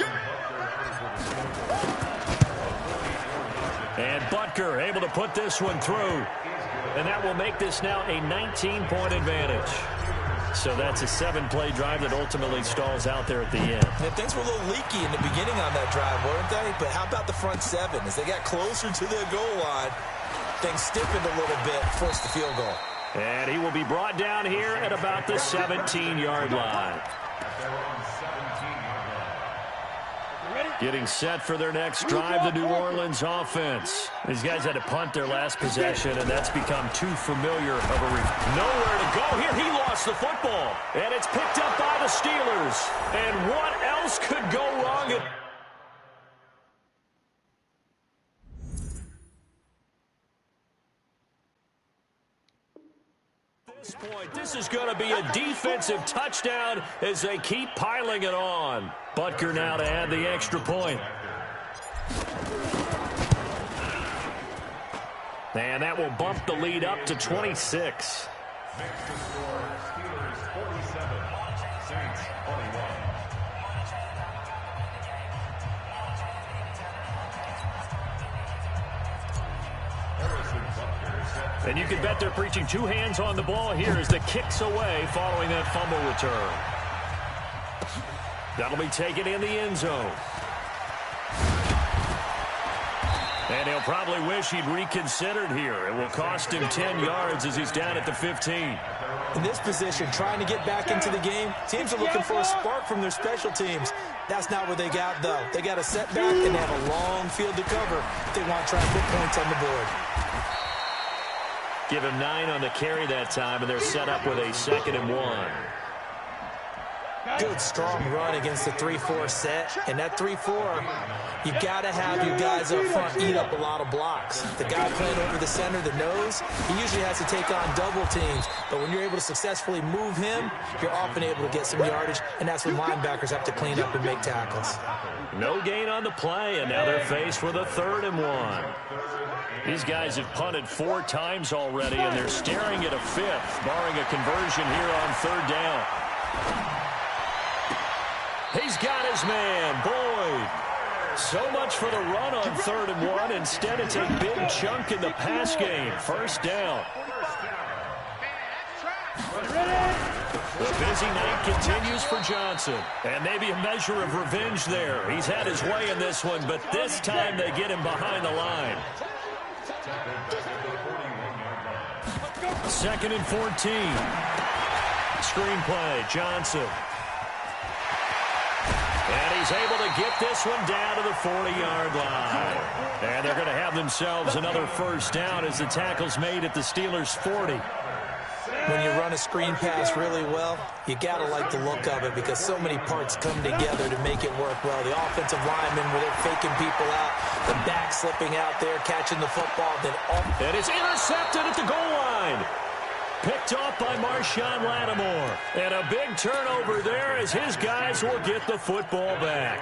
And Butker able to put this one through. And that will make this now a 19-point advantage. So that's a 7-play drive that ultimately stalls out there at the end. And things were a little leaky in the beginning on that drive, weren't they? But how about the front 7? As they got closer to the goal line, things stiffened a little bit, forced the field goal. And he will be brought down here at about the 17-yard line. Getting set for their next drive, the New Orleans offense. These guys had to punt their last possession, and that's become too familiar of a nowhere to go here. He lost the football, and it's picked up by the Steelers. And what else could go wrong? This is going to be a defensive touchdown as they keep piling it on. Butker now to add the extra point. And that will bump the lead up to 26. Next to score, Steelers 47, Saints 41. And you can bet they're preaching 2 hands on the ball here as the kick's away following that fumble return. That'll be taken in the end zone. And he'll probably wish he'd reconsidered here. It will cost him 10 yards as he's down at the 15. In this position, trying to get back into the game, teams are looking for a spark from their special teams. That's not what they got, though. They got a setback, and they have a long field to cover if they want to try and put points on the board. Give him 9 on the carry that time, and they're set up with a 2nd and 1. Good, strong run against the 3-4 set. And that 3-4, you got to have your guys up front eat up a lot of blocks. The guy playing over the center, the nose, he usually has to take on double teams. But when you're able to successfully move him, you're often able to get some yardage, and that's when linebackers have to clean up and make tackles. No gain on the play, and now they're faced with a 3rd and 1. These guys have punted 4 times already, and they're staring at a 5th, barring a conversion here on 3rd down. He's got his man, Boyd. So much for the run on 3rd and 1. Instead, it's a big chunk in the pass game. First down. The busy night continues for Johnson. And maybe a measure of revenge there. He's had his way in this one, but this time they get him behind the line. 2nd and 14. Screenplay, Johnson. And he's able to get this one down to the 40-yard line. And they're going to have themselves another first down as the tackle's made at the Steelers' 40. When you run a screen pass really well, you got to like the look of it because so many parts come together to make it work well. The offensive linemen, where they're faking people out, the back slipping out there, catching the football. And it's intercepted at the goal line. picked off by Marshawn Lattimore. And a big turnover there as his guys will get the football back.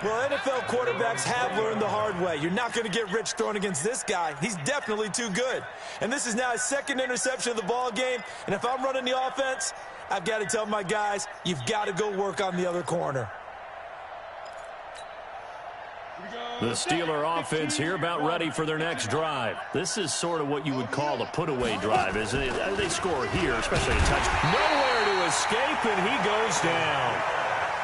Well, NFL quarterbacks have learned the hard way. You're not going to get rich throwing against this guy. He's definitely too good. And this is now his second interception of the ball game. And if I'm running the offense, I've got to tell my guys, you've got to go work on the other corner. The Steeler offense here about ready for their next drive. This is sort of what you would call a put-away drive, isn't it? They score here, especially a touchdown. Nowhere to escape, and he goes down.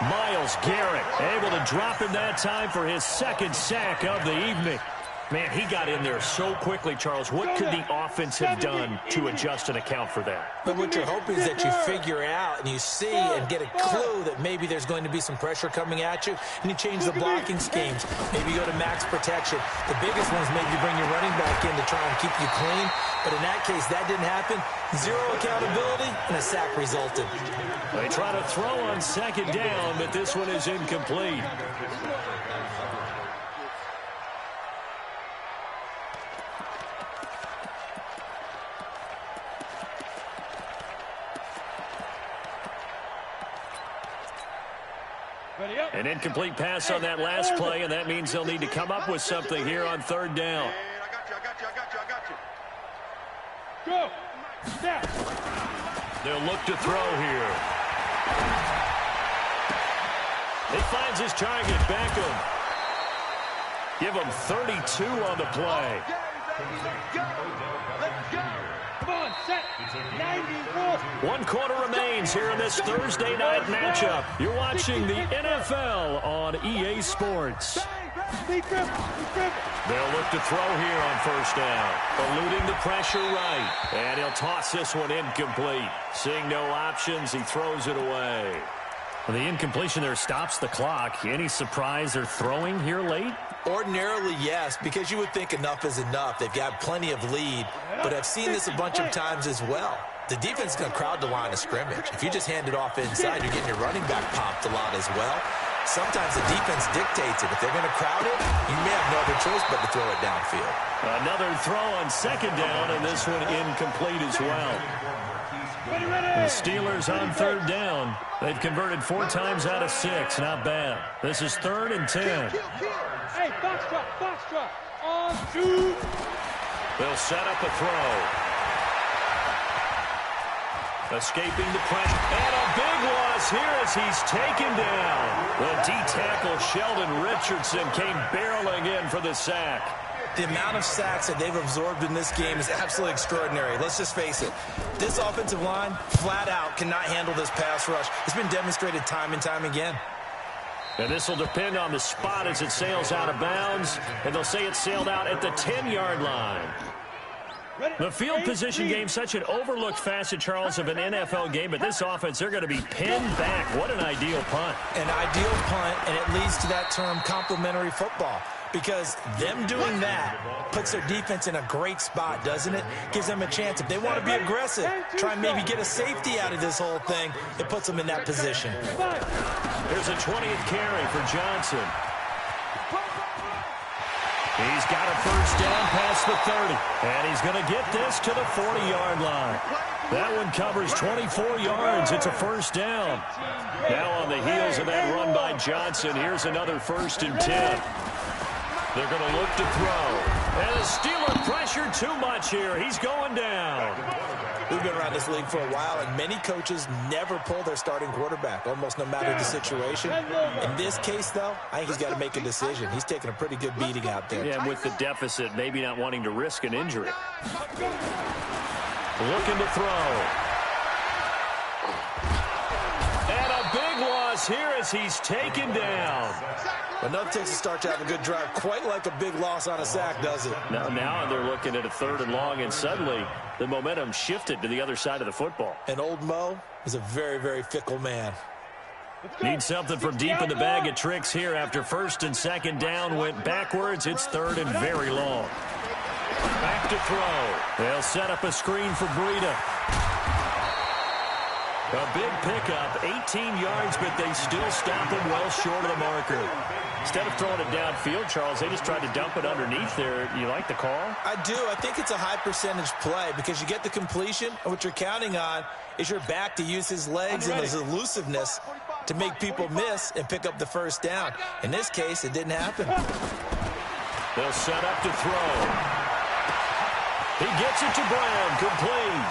Myles Garrett able to drop him that time for his second sack of the evening. Man, he got in there so quickly, Charles. What could the offense have done to adjust and account for that? But what you're hoping is that you figure out and you see and get a clue that maybe there's going to be some pressure coming at you, and you change the blocking schemes. Maybe you go to max protection. The biggest one is maybe you bring your running back in to try and keep you clean. But in that case, that didn't happen. Zero accountability, and a sack resulted. They try to throw on second down, but this one is incomplete. An incomplete pass on that last play, and that means they'll need to come up with something here on third down. I got you. Go. Step. They'll look to throw here. He finds his target, Beckham. Give him 32 on the play. Let's go. Come on, set. 94. 1 quarter remains here in this Thursday night matchup. You're watching the NFL on EA Sports. They'll look to throw here on first down. Eluding the pressure right. And he'll toss this one incomplete. Seeing no options, he throws it away. Well, the incompletion there stops the clock. Any surprise they're throwing here late? Ordinarily, yes, because you would think enough is enough. They've got plenty of lead, but I've seen this a bunch of times as well. The defense is going to crowd the line of scrimmage. If you just hand it off inside, you're getting your running back popped a lot as well. Sometimes the defense dictates it. If they're going to crowd it, you may have no other choice but to throw it downfield. Another throw on second down, and this one incomplete as well. The Steelers on third down. They've converted 4 times out of 6. Not bad. This is 3rd and 10. Hey, Foxtrot. On 2. They'll set up a throw. Escaping the pressure. And a big loss here as he's taken down. The D-tackle Sheldon Richardson came barreling in for the sack. The amount of sacks that they've absorbed in this game is absolutely extraordinary. Let's just face it. This offensive line, flat out, cannot handle this pass rush. It's been demonstrated time and time again. And this will depend on the spot as it sails out of bounds. And they'll say it sailed out at the 10-yard line. The field position game, such an overlooked facet, Charles, of an NFL game. But this offense, they're going to be pinned back. What an ideal punt. An ideal punt, and it leads to that term complementary football. Because them doing that puts their defense in a great spot, doesn't it? Gives them a chance. If they want to be aggressive, try and maybe get a safety out of this whole thing, it puts them in that position. Here's a 20th carry for Johnson. He's got a first down past the 30. And he's going to get this to the 40-yard line. That one covers 24 yards. It's a first down. Now on the heels of that run by Johnson, here's another 1st and 10. They're going to look to throw. And the Steeler pressure too much here. He's going down. We've been around this league for a while, and many coaches never pull their starting quarterback, almost no matter the situation. In this case, though, I think he's got to make a decision. He's taking a pretty good beating out there. Yeah, and with the deficit, maybe not wanting to risk an injury. Looking to throw. And a big loss here as he's taken down. Enough takes a start to have a good drive, quite like a big loss on a sack, does it? Now they're looking at a 3rd and long, and suddenly the momentum shifted to the other side of the football. And old Mo is a very, very fickle man. Need something from deep in the bag of tricks here after 1st and 2nd down went backwards. It's 3rd and very long. Back to throw. They'll set up a screen for Breida. A big pickup, 18 yards, but they still stop him well short of the marker. Instead of throwing it downfield, Charles, they just tried to dump it underneath there. You like the call? I do. I think it's a high percentage play because you get the completion, and what you're counting on is your back to use his legs and his elusiveness to make people miss and pick up the first down. In this case, it didn't happen. They'll set up to throw. He gets it to Brown, complete.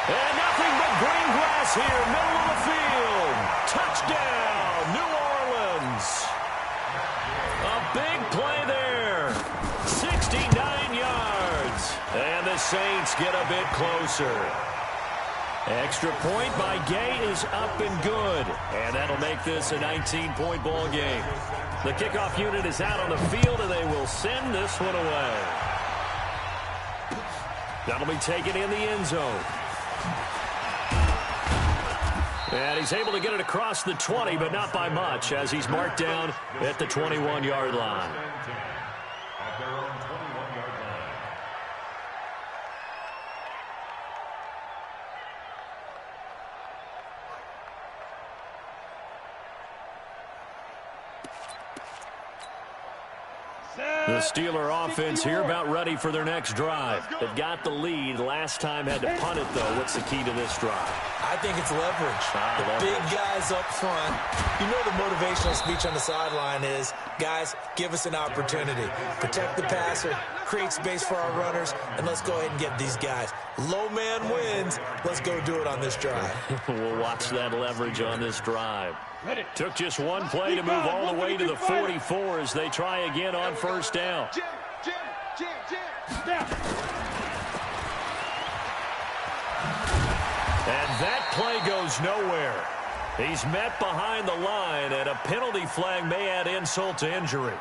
And nothing but green grass here, middle of the field. Touchdown, New Orleans. A big play there. 69 yards. And the Saints get a bit closer. Extra point by Gay is up and good. And that'll make this a 19-point ball game. The kickoff unit is out on the field, and they will send this one away. That'll be taken in the end zone. And he's able to get it across the 20, but not by much, as he's marked down at the 21-yard line. At their own 21-yard line. The Steeler offense here about ready for their next drive. They've got the lead. Last time had to punt it, though. What's the key to this drive? I think it's leverage. The big guys up front. You know the motivational speech on the sideline is, guys, give us an opportunity. Protect the passer, create space for our runners, and let's go ahead and get these guys. Low man wins. Let's go do it on this drive. We'll watch that leverage on this drive. Took just one play to move all the way to the 44 as they try again on first down. And that play goes nowhere. He's met behind the line, and a penalty flag may add insult to injury.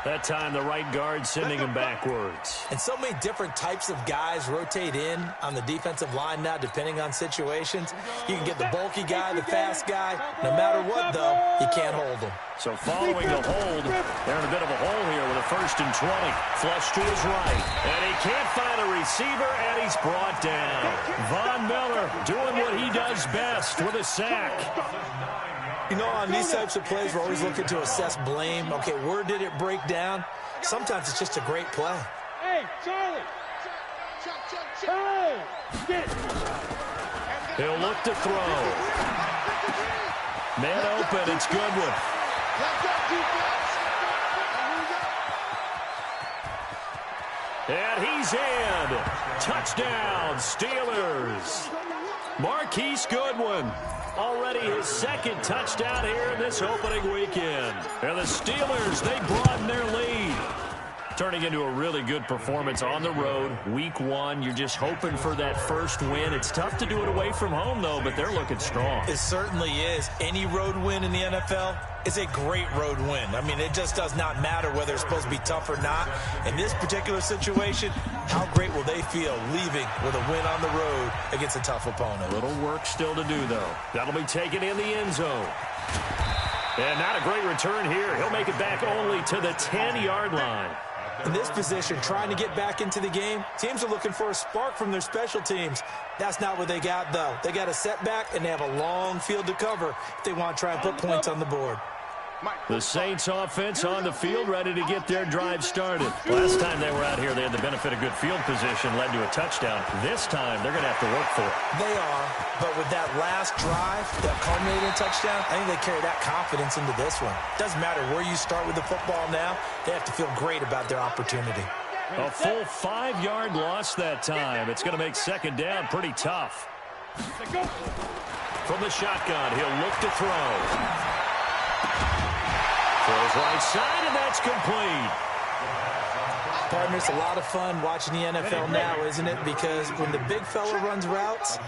That time, the right guard sending him backwards. And so many different types of guys rotate in on the defensive line now, depending on situations. You can get the bulky guy, the fast guy. No matter what, though, you can't hold them. So following the hold, they're in a bit of a hole here with a 1st and 20. Flush to his right. And he can't find a receiver, and he's brought down. Von Miller doing what he does best with a sack. You know, on these types of plays, we're always looking to assess blame. Okay, where did it break down? Sometimes it's just a great play. Hey, Charlie! Hey! Get it! He'll look to throw. Man open, it's Goodwin. And he's in. Touchdown, Steelers. Marquise Goodwin. Already his 2nd touchdown here in this opening weekend. And the Steelers, they broaden their lead. Turning into a really good performance on the road. Week 1, you're just hoping for that first win. It's tough to do it away from home, though, but they're looking strong. It certainly is. Any road win in the NFL is a great road win. I mean, it just does not matter whether it's supposed to be tough or not. In this particular situation, how great will they feel leaving with a win on the road against a tough opponent? A little work still to do, though. That'll be taken in the end zone. And not a great return here. He'll make it back only to the 10-yard line. In this position, trying to get back into the game, teams are looking for a spark from their special teams. That's not what they got, though. They got a setback, and they have a long field to cover if they want to try and put points on the board. The Saints offense on the field, ready to get their drive started. Last time they were out here, they had the benefit of good field position, led to a touchdown. This time, they're going to have to work for it. They are, but with that last drive that culminated in a touchdown, I think they carry that confidence into this one. Doesn't matter where you start with the football now, they have to feel great about their opportunity. A full 5-yard loss that time. It's going to make 2nd down pretty tough. From the shotgun, he'll look to throw. Throws right side, and that's complete. Partner, it's a lot of fun watching the NFL now, isn't it? Because when the big fella runs routes,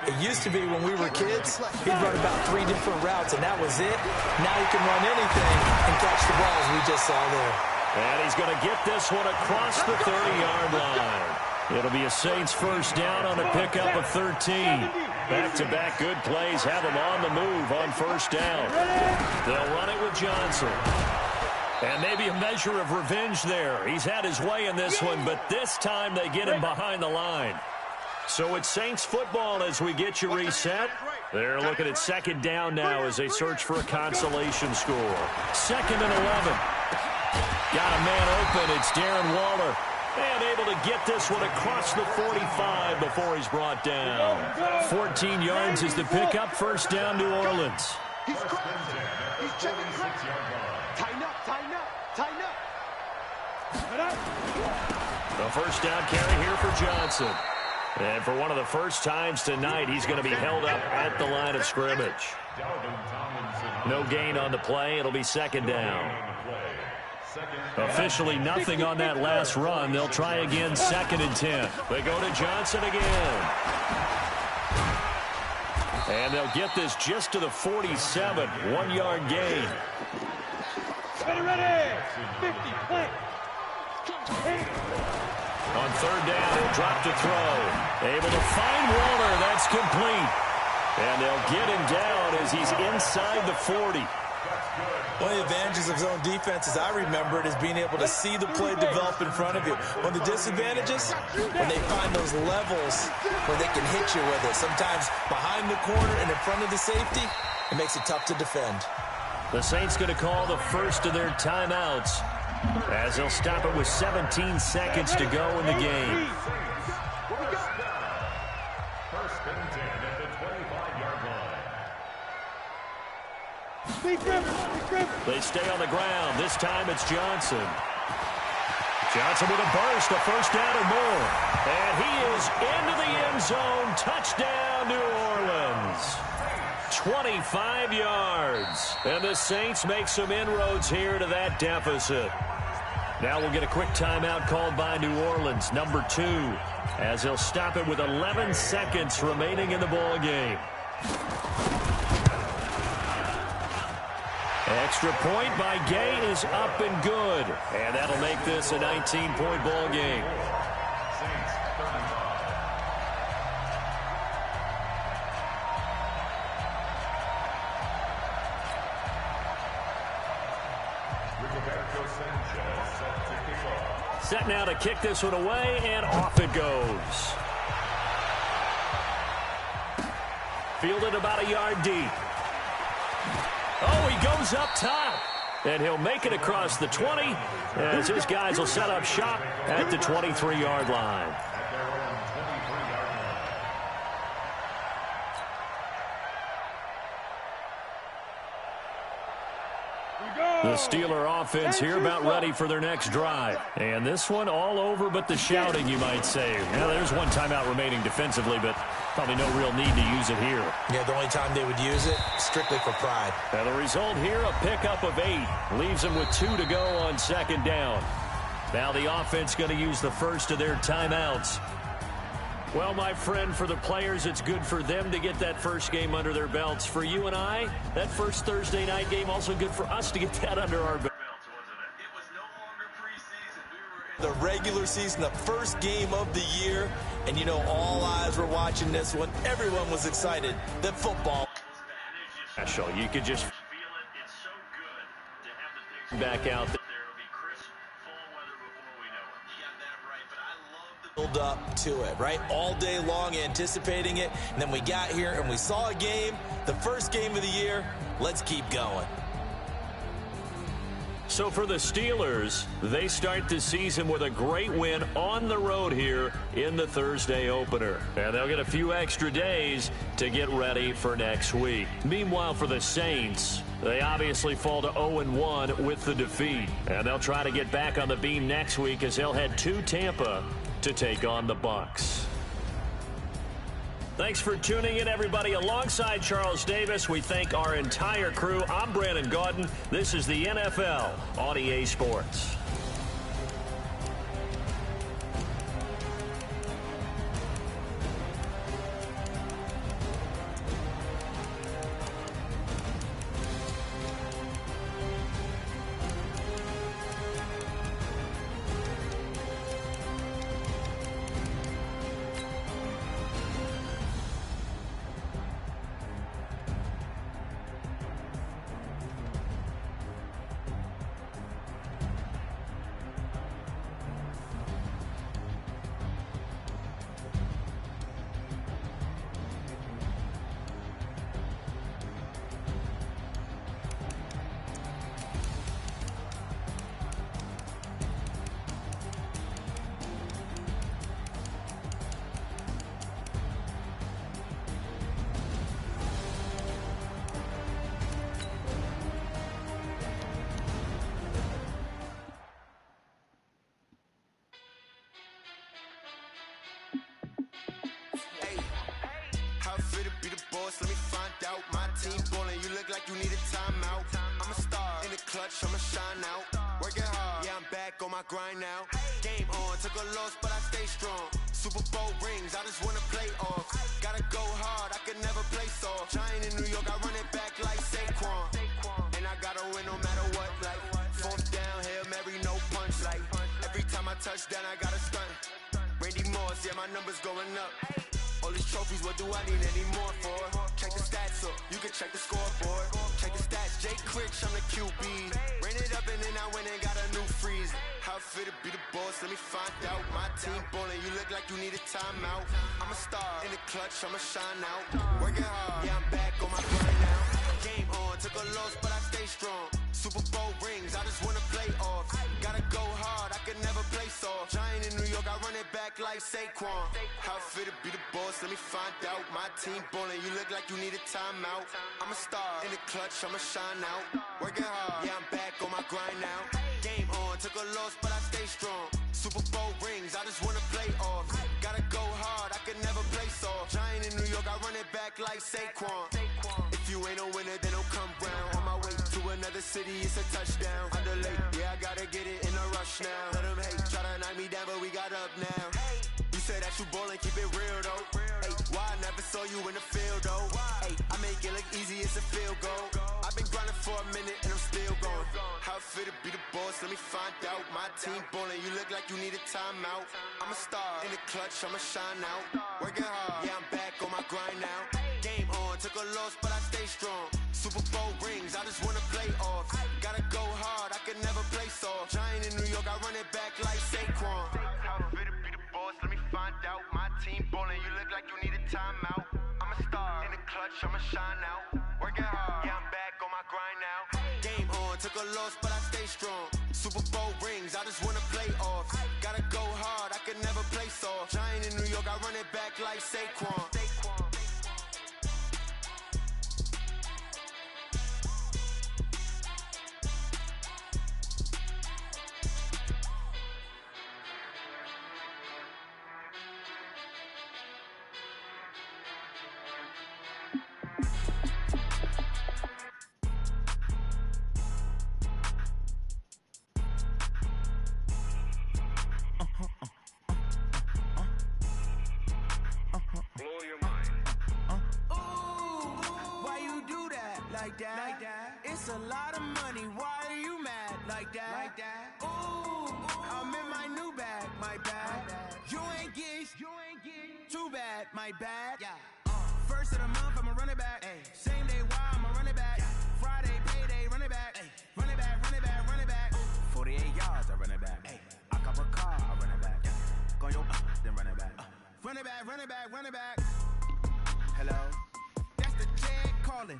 it used to be when we were kids, he'd run about 3 different routes, and that was it. Now he can run anything and catch the balls we just saw there. And he's going to get this one across the 30-yard line. It'll be a Saints first down on a pickup of 13. Back-to-back good plays have him on the move on first down. They'll run it with Johnson. And maybe a measure of revenge there. He's had his way in this one, but this time they get him behind the line. So it's Saints football as we get you reset. They're looking at second down now as they search for a consolation score. 2nd and 11. Got a man open. It's Darren Waller. And able to get this one across the 45 before he's brought down. 14 yards is the pickup. First down, New Orleans. He's crashing. He's checking crashing. Tighten up, tighten up, tighten up. The first down carry here for Johnson. And for one of the first times tonight, he's going to be held up at the line of scrimmage. No gain on the play. It'll be second down. Officially nothing on that last run. They'll try again, 2nd and 10. They go to Johnson again. And they'll get this just to the 47. 1-yard gain. Ready. 50, play. On third down, he'll drop to throw. Able to find Waller. That's complete. And they'll get him down as he's inside the 40. One of the advantages of zone defense, as I remember it, is being able to see the play develop in front of you. One of the disadvantages, when they find those levels where they can hit you with it. Sometimes behind the corner and in front of the safety, it makes it tough to defend. The Saints going to call the first of their timeouts as they'll stop it with 17 seconds to go in the game. First and 10 at the 25-yard line. They stay on the ground. This time it's Johnson. Johnson with a burst, a first down or more. And he is into the end zone. Touchdown, New Orleans. 25 yards. And the Saints make some inroads here to that deficit. Now we'll get a quick timeout called by New Orleans, number 2, as they'll stop it with 11 seconds remaining in the ball game. Extra point by Gay is up and good. And that'll make this a 19-point ball game. Set now to kick this one away, and off it goes. Fielded about a yard deep. Oh, he goes up top. And he'll make it across the 20 as his guys will set up shop at the 23-yard line. The Steeler offense here about ready for their next drive. And this one all over but the shouting, you might say. Now, there's one timeout remaining defensively, but probably no real need to use it here. Yeah, the only time they would use it, strictly for pride. And the result here, a pickup of 8. Leaves them with 2 to go on second down. Now the offense going to use the first of their timeouts. Well, my friend, for the players, it's good for them to get that first game under their belts. For you and I, that first Thursday night game, also good for us to get that under our belts, wasn't it? It was no longer preseason. The regular season, the first game of the year, and you know all eyes were watching this one. Everyone was excited that football. You could just feel it. It's so good to have the things back out there. Build up to it, right? All day long anticipating it, and then we got here and we saw a game, the first game of the year. Let's keep going. So for the Steelers, they start the season with a great win on the road here in the Thursday opener. And they'll get a few extra days to get ready for next week. Meanwhile, for the Saints, they obviously fall to 0-1 with the defeat. And they'll try to get back on the beam next week as they'll head to Tampa to take on the Bucs. Thanks for tuning in, everybody. Alongside Charles Davis, we thank our entire crew. I'm Brandon Gaudin. This is the NFL on EA Sports. fit to be the boss, let me find out. My team ballin', you look like you need a timeout. I'm a star, in the clutch, I'ma shine out. Working hard, yeah, I'm back on my grind now. Game on, took a loss, but I stay strong. Super Bowl rings, I just wanna play off. Gotta go hard, I can never play soft. Giant in New York, I run it back like Saquon. And I gotta win no matter what, like fourth down, Hail Mary, no punch, like every time I touch down, I gotta stunt. Randy Moss, yeah, my numbers going up. All these trophies, what do I need any more for? Check the stats up, you can check the scoreboard. Check the stats, Jake Critch, I'm the QB. Ran it up and then I went and got a new freeze. How fit to be the boss, let me find out. My team ballin', you look like you need a timeout. I'm a star, in the clutch, I'ma shine out. Working hard, yeah, I'm back on my grind now. Game on, took a loss, but I stay strong. Super Bowl rings, I just wanna play off. Gotta go hard, I can never play soft. Giant in New York, I run it back like Saquon. How fit to be the boss, let me find out. My team ballin', you look like you need a timeout. I'm a star, in the clutch, I'ma shine out. Working hard, yeah, I'm back on my grind now. Game on, took a loss, but I stay strong. Super Bowl rings, I just wanna play off. Gotta go hard, I can never play soft. Giant in New York, I run it back like Saquon. If you ain't a winner, then don't come round. On my way to another city, it's a touchdown. Underlay, yeah, I gotta get it in a rush now. Let them hate, try to knock me down, but we got up now. You say that you ballin', keep it real though. Hey, why I never saw you in the field though? Hey, I make it look easy, it's a field goal. I've been grinding for a minute and I'm still going. How fit to be the boss, let me find out. My team ballin', you look like you need a timeout. I'm a star, in the clutch, I'ma shine out. Working hard, yeah, I'm back on my grind now. Game on, took a loss, but I stay strong. Super Bowl rings, I just wanna play off. Gotta go hard, I can never play soft. Giant in New York, I run it back like Saquon. How fit to be the boss, let me find out. My team ballin', you look like you need a timeout. I'm a star, in the clutch, I'ma shine out. Working hard, yeah, I'm back on my grind now. Game on, took a loss, but I stay strong. Super Bowl rings, I just wanna play off. Gotta go hard, I can never play soft. Giant in New York, I run it back like Saquon. Like that. It's a lot of money. Why are you mad like that? Ooh, I'm in my new bag, my bad. You ain't getting too bad, my bad. First of the month, I'ma run it back. Same day, why I'ma run it back. Friday, payday, run it back. Run it back, run it back, run it back. 48 yards, I run it back. I cop a car, I run it back. Go your then run it back. Run it back, run it back, run it back. Hello? That's the jag calling.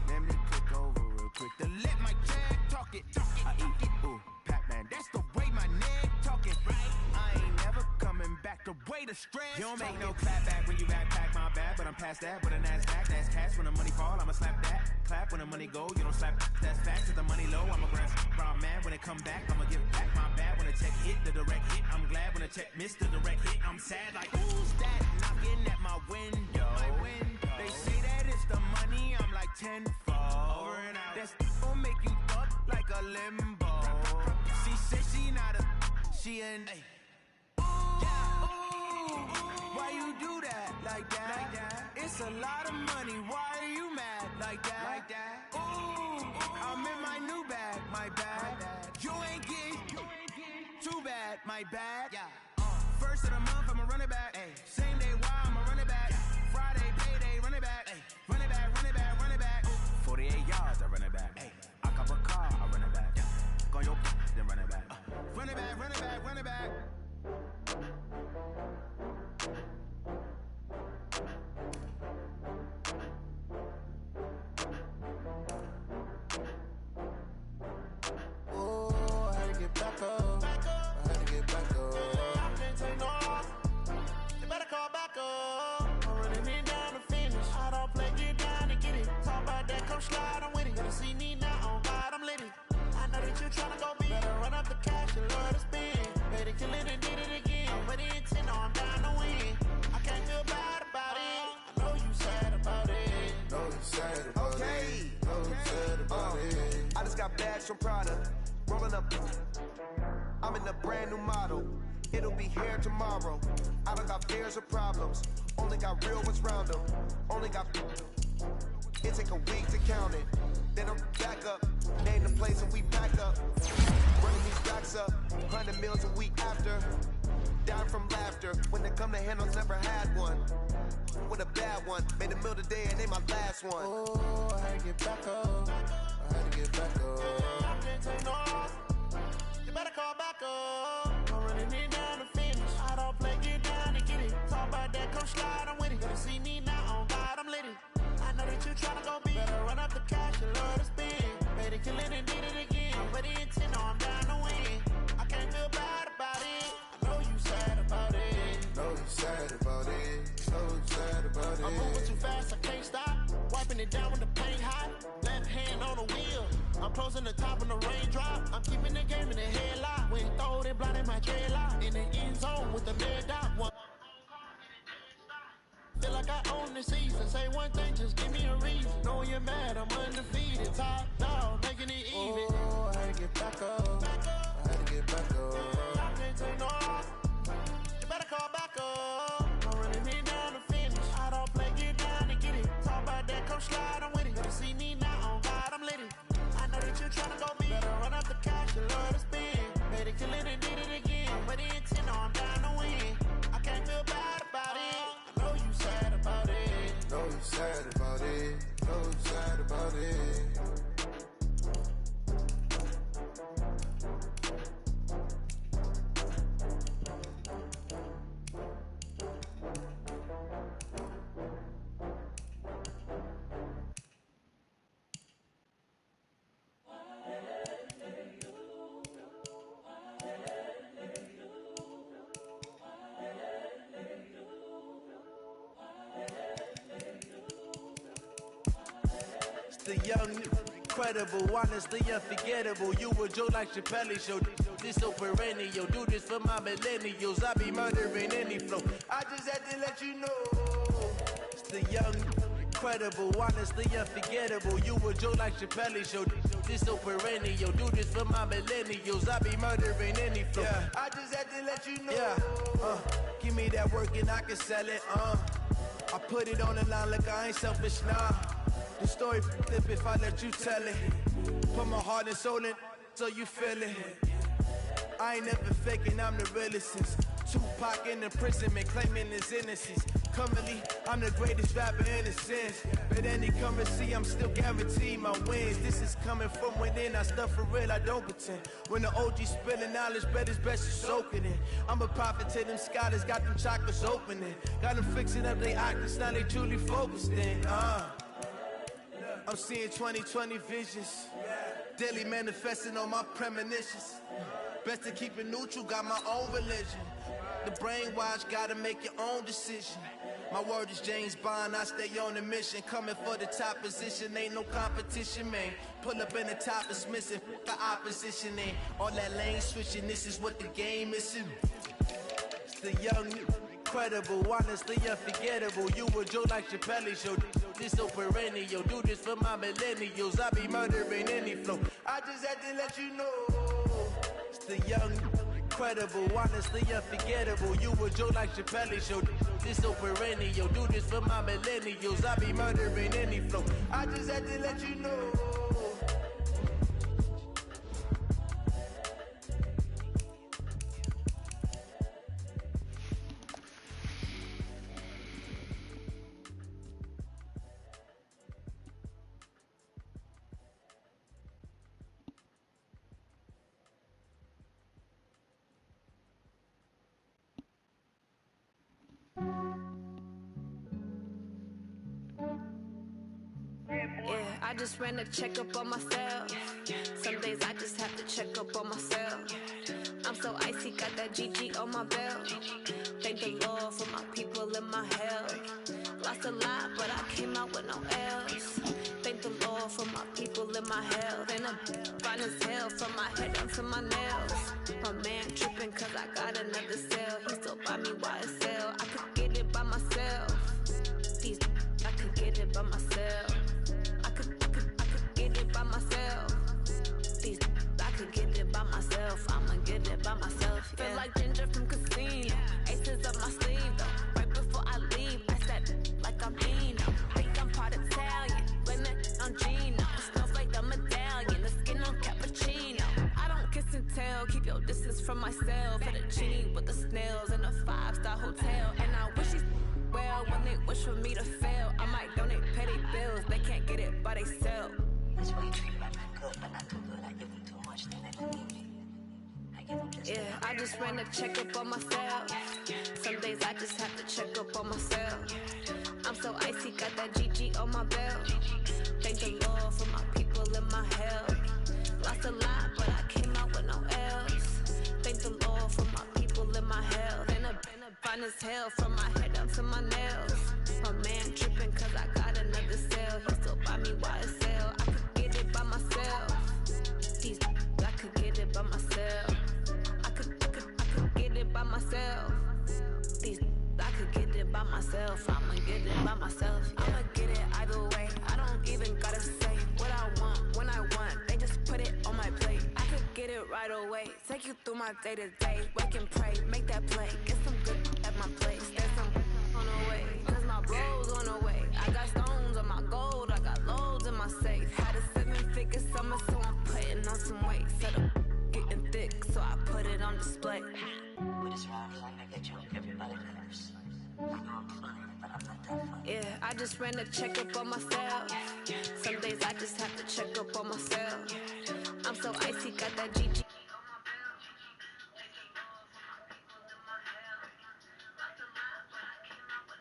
Let me click over real quick to let my jag talk it. I eat it, ooh, Pac-Man. That's the way my neck talking. Right? I ain't never coming back. The way the stress. You don't make no clap back when you backpack my bag, but I'm past that with a NASDAQ. That's cash when the money fall. I'ma slap that. Clap when the money go. You don't slap. That's facts. If the money low, I'ma grab brown man when it come back. I'ma give back my bad when the check hit the direct hit. I'm glad when the check missed the direct hit. I'm sad like who's that knocking at my window? They say that it's the money. I'm like tenfold. Over and out. That's gon' make you fuck like a limbo. She said she not a. She an. Why you do that like that? It's a lot of money. Why are you mad like that? Ooh, I'm in my new bag, my bad. You ain't getting too bad, my bad. First of the month, I'ma run it back. Same day, why I'ma run it back. Friday, payday, run it back. Run it back, run it back, run it back. 48 yards, I run it back. I cop a car, I run it back. Go your then run it back. Run it back, run it back, run it back. Oh, I had to get back up. I had to get back up. I can't take no loss. You better call back up. I'm running it down to finish. I don't play, get down to get it. Talk about that, come slide, I'm with it. Gotta see me now, on God, I'm lit it. I know that you tryna go big. Better run up the cash, you love to spend. Better kill it and did it again. I'm ready to 10, no, I'm down to win. I can't feel bad about it. I know you sad I just got bags from Prada. Rolling up, I'm in a brand new model. It'll be here tomorrow. I don't got fears or problems. Only got real ones round them. Only got. It take a week to count it. Then I'm back up. Name the place and we back up. Running these backs up. 100 meals a week after. Down from laughter. When they come to handles, never had one. With a bad one. Made a meal today and they my last one. Oh, I had to get back up. I had to get back up. Can't take no off. You better call back up. I'm running it down to finish. I don't play, get down and get it. Talk about that, come slide, I'm with it. Better see me now, on God, I'm lit it. I know that you tryna go big. Better run up the cash and love to spend. Made it, kill it, and did it again. But the intent, no, I'm down to win. I can't feel bad about it. I know you sad about it. Know you sad about it. Know you sad about it. I'm moving too fast, I can't stop. Wiping it down when the paint hot. Left hand on the wheel. I'm closing the top when the raindrop. I'm keeping the game in the headlock. When throwed it, blinded my dreadlock. In the end zone with the red dot. One. Feel like I own the season. Say one thing, just give me a reason. Know you're mad, I'm undefeated. Top dog, making it even. Oh, I had to get back up. I had to get back up. I can't take no off. You better call back up. I'm running it down to finish. I don't play, get down and get it. Talk about that, come slide, I'm with it. Better see me now, on God, I'm lit it. I know that you're tryna go big. Better run up the cash and love to spend. Made it, kill it, and did it again. But the intent, no, I'm down to win. I can't feel bad about it. I know you sad about it. Know you sad about it. Know you sad about it. The young, incredible, honestly unforgettable. You a Joe like Chappelle show. This so perennial. Do this for my millennials. I be murdering any flow. I just had to let you know. It's the young, incredible, honestly unforgettable. You a Joe like Chappelle show. This so perennial. Do this for my millennials. I be murdering any flow. Yeah. I just had to let you know. Yeah. Give me that work and I can sell it. I put it on the line like I ain't selfish, nah. The story flip if I let you tell it. Put my heart and soul in so you feel it. I ain't never faking, I'm the realest since Tupac in imprisonment, claiming his innocence. Currently, I'm the greatest rapper in a sense. But any currency, I'm still guaranteed my wins. This is coming from within, I stuff for real, I don't pretend. When the OG spilling knowledge, bet it's best to soak it in. I'm a prophet to them scholars, got them chakras opening. Got them fixing up they octaves, now they truly focused in. I'm seeing 2020 visions. Daily manifesting on my premonitions. Best to keep it neutral, got my own religion. The brainwash, gotta make your own decision. My word is James Bond, I stay on the mission. Coming for the top position, ain't no competition, man. Pull up in the top is missing, the opposition ain't. All that lane switching, this is what the game is. It's the young, incredible, honestly unforgettable. You a Joe like Chappelle show. This so perennial. Do this for my millennials. I be murdering any flow. I just had to let you know. It's the young, incredible, honestly unforgettable. You a Joe like Chappelle show. This so perennial. Do this for my millennials. I be murdering any flow. I just had to let you know. I just ran a checkup on myself. Some days I just have to check up on myself. I'm so icy, got that GG on my belt. Thank the Lord for my people and my health. Lost a lot, but I came out with no L's. Thank the Lord for my people and my health. And I'm fine as hell from my head down to my nails. My man tripping cause I got another cell. He still buy me YSL. I could get it by myself. These I could get it by myself. I could get it by myself. from myself. For the genie with the snails in a 5-star hotel. And I wish he's well when they wish for me to fail. I might donate petty bills, they can't get it by themselves. That's why you treat me good, but not too good. I give them too much, then they don't need me. Yeah, I just ran a checkup on myself. Some days I just have to check up on myself. I'm so icy, got that GG on my belt. Thank the Lord for my people in my health. Lost a lot, but I came out with no L's. Thank the Lord for my people in my health. And I've been fine as hell from my head up to my nails. My man tripping cause I got another sale. He still buy me YSL. I could get it by myself. These I could get it by myself. I could get it by myself. These I could get it by myself. I'ma get it by myself. I'ma get it either way. I don't even gotta say what I want when I want. They just put it on my plate. I could get it right away. Take you through my day to day. Wake and pray, make that play. Get some good at my place. There's some on the way. Cause my bro's on the way. I got stones on my gold. I got loads in my safe. Had a 7-figure summer, so I'm putting on some weight. Set up getting thick, so I put it on display. With this round, I get you everybody nervous. I know I'm funny, but I'm not that funny. Yeah, I just ran a checkup on myself. Some days I just have to check up on myself. I'm so icy, got that GG.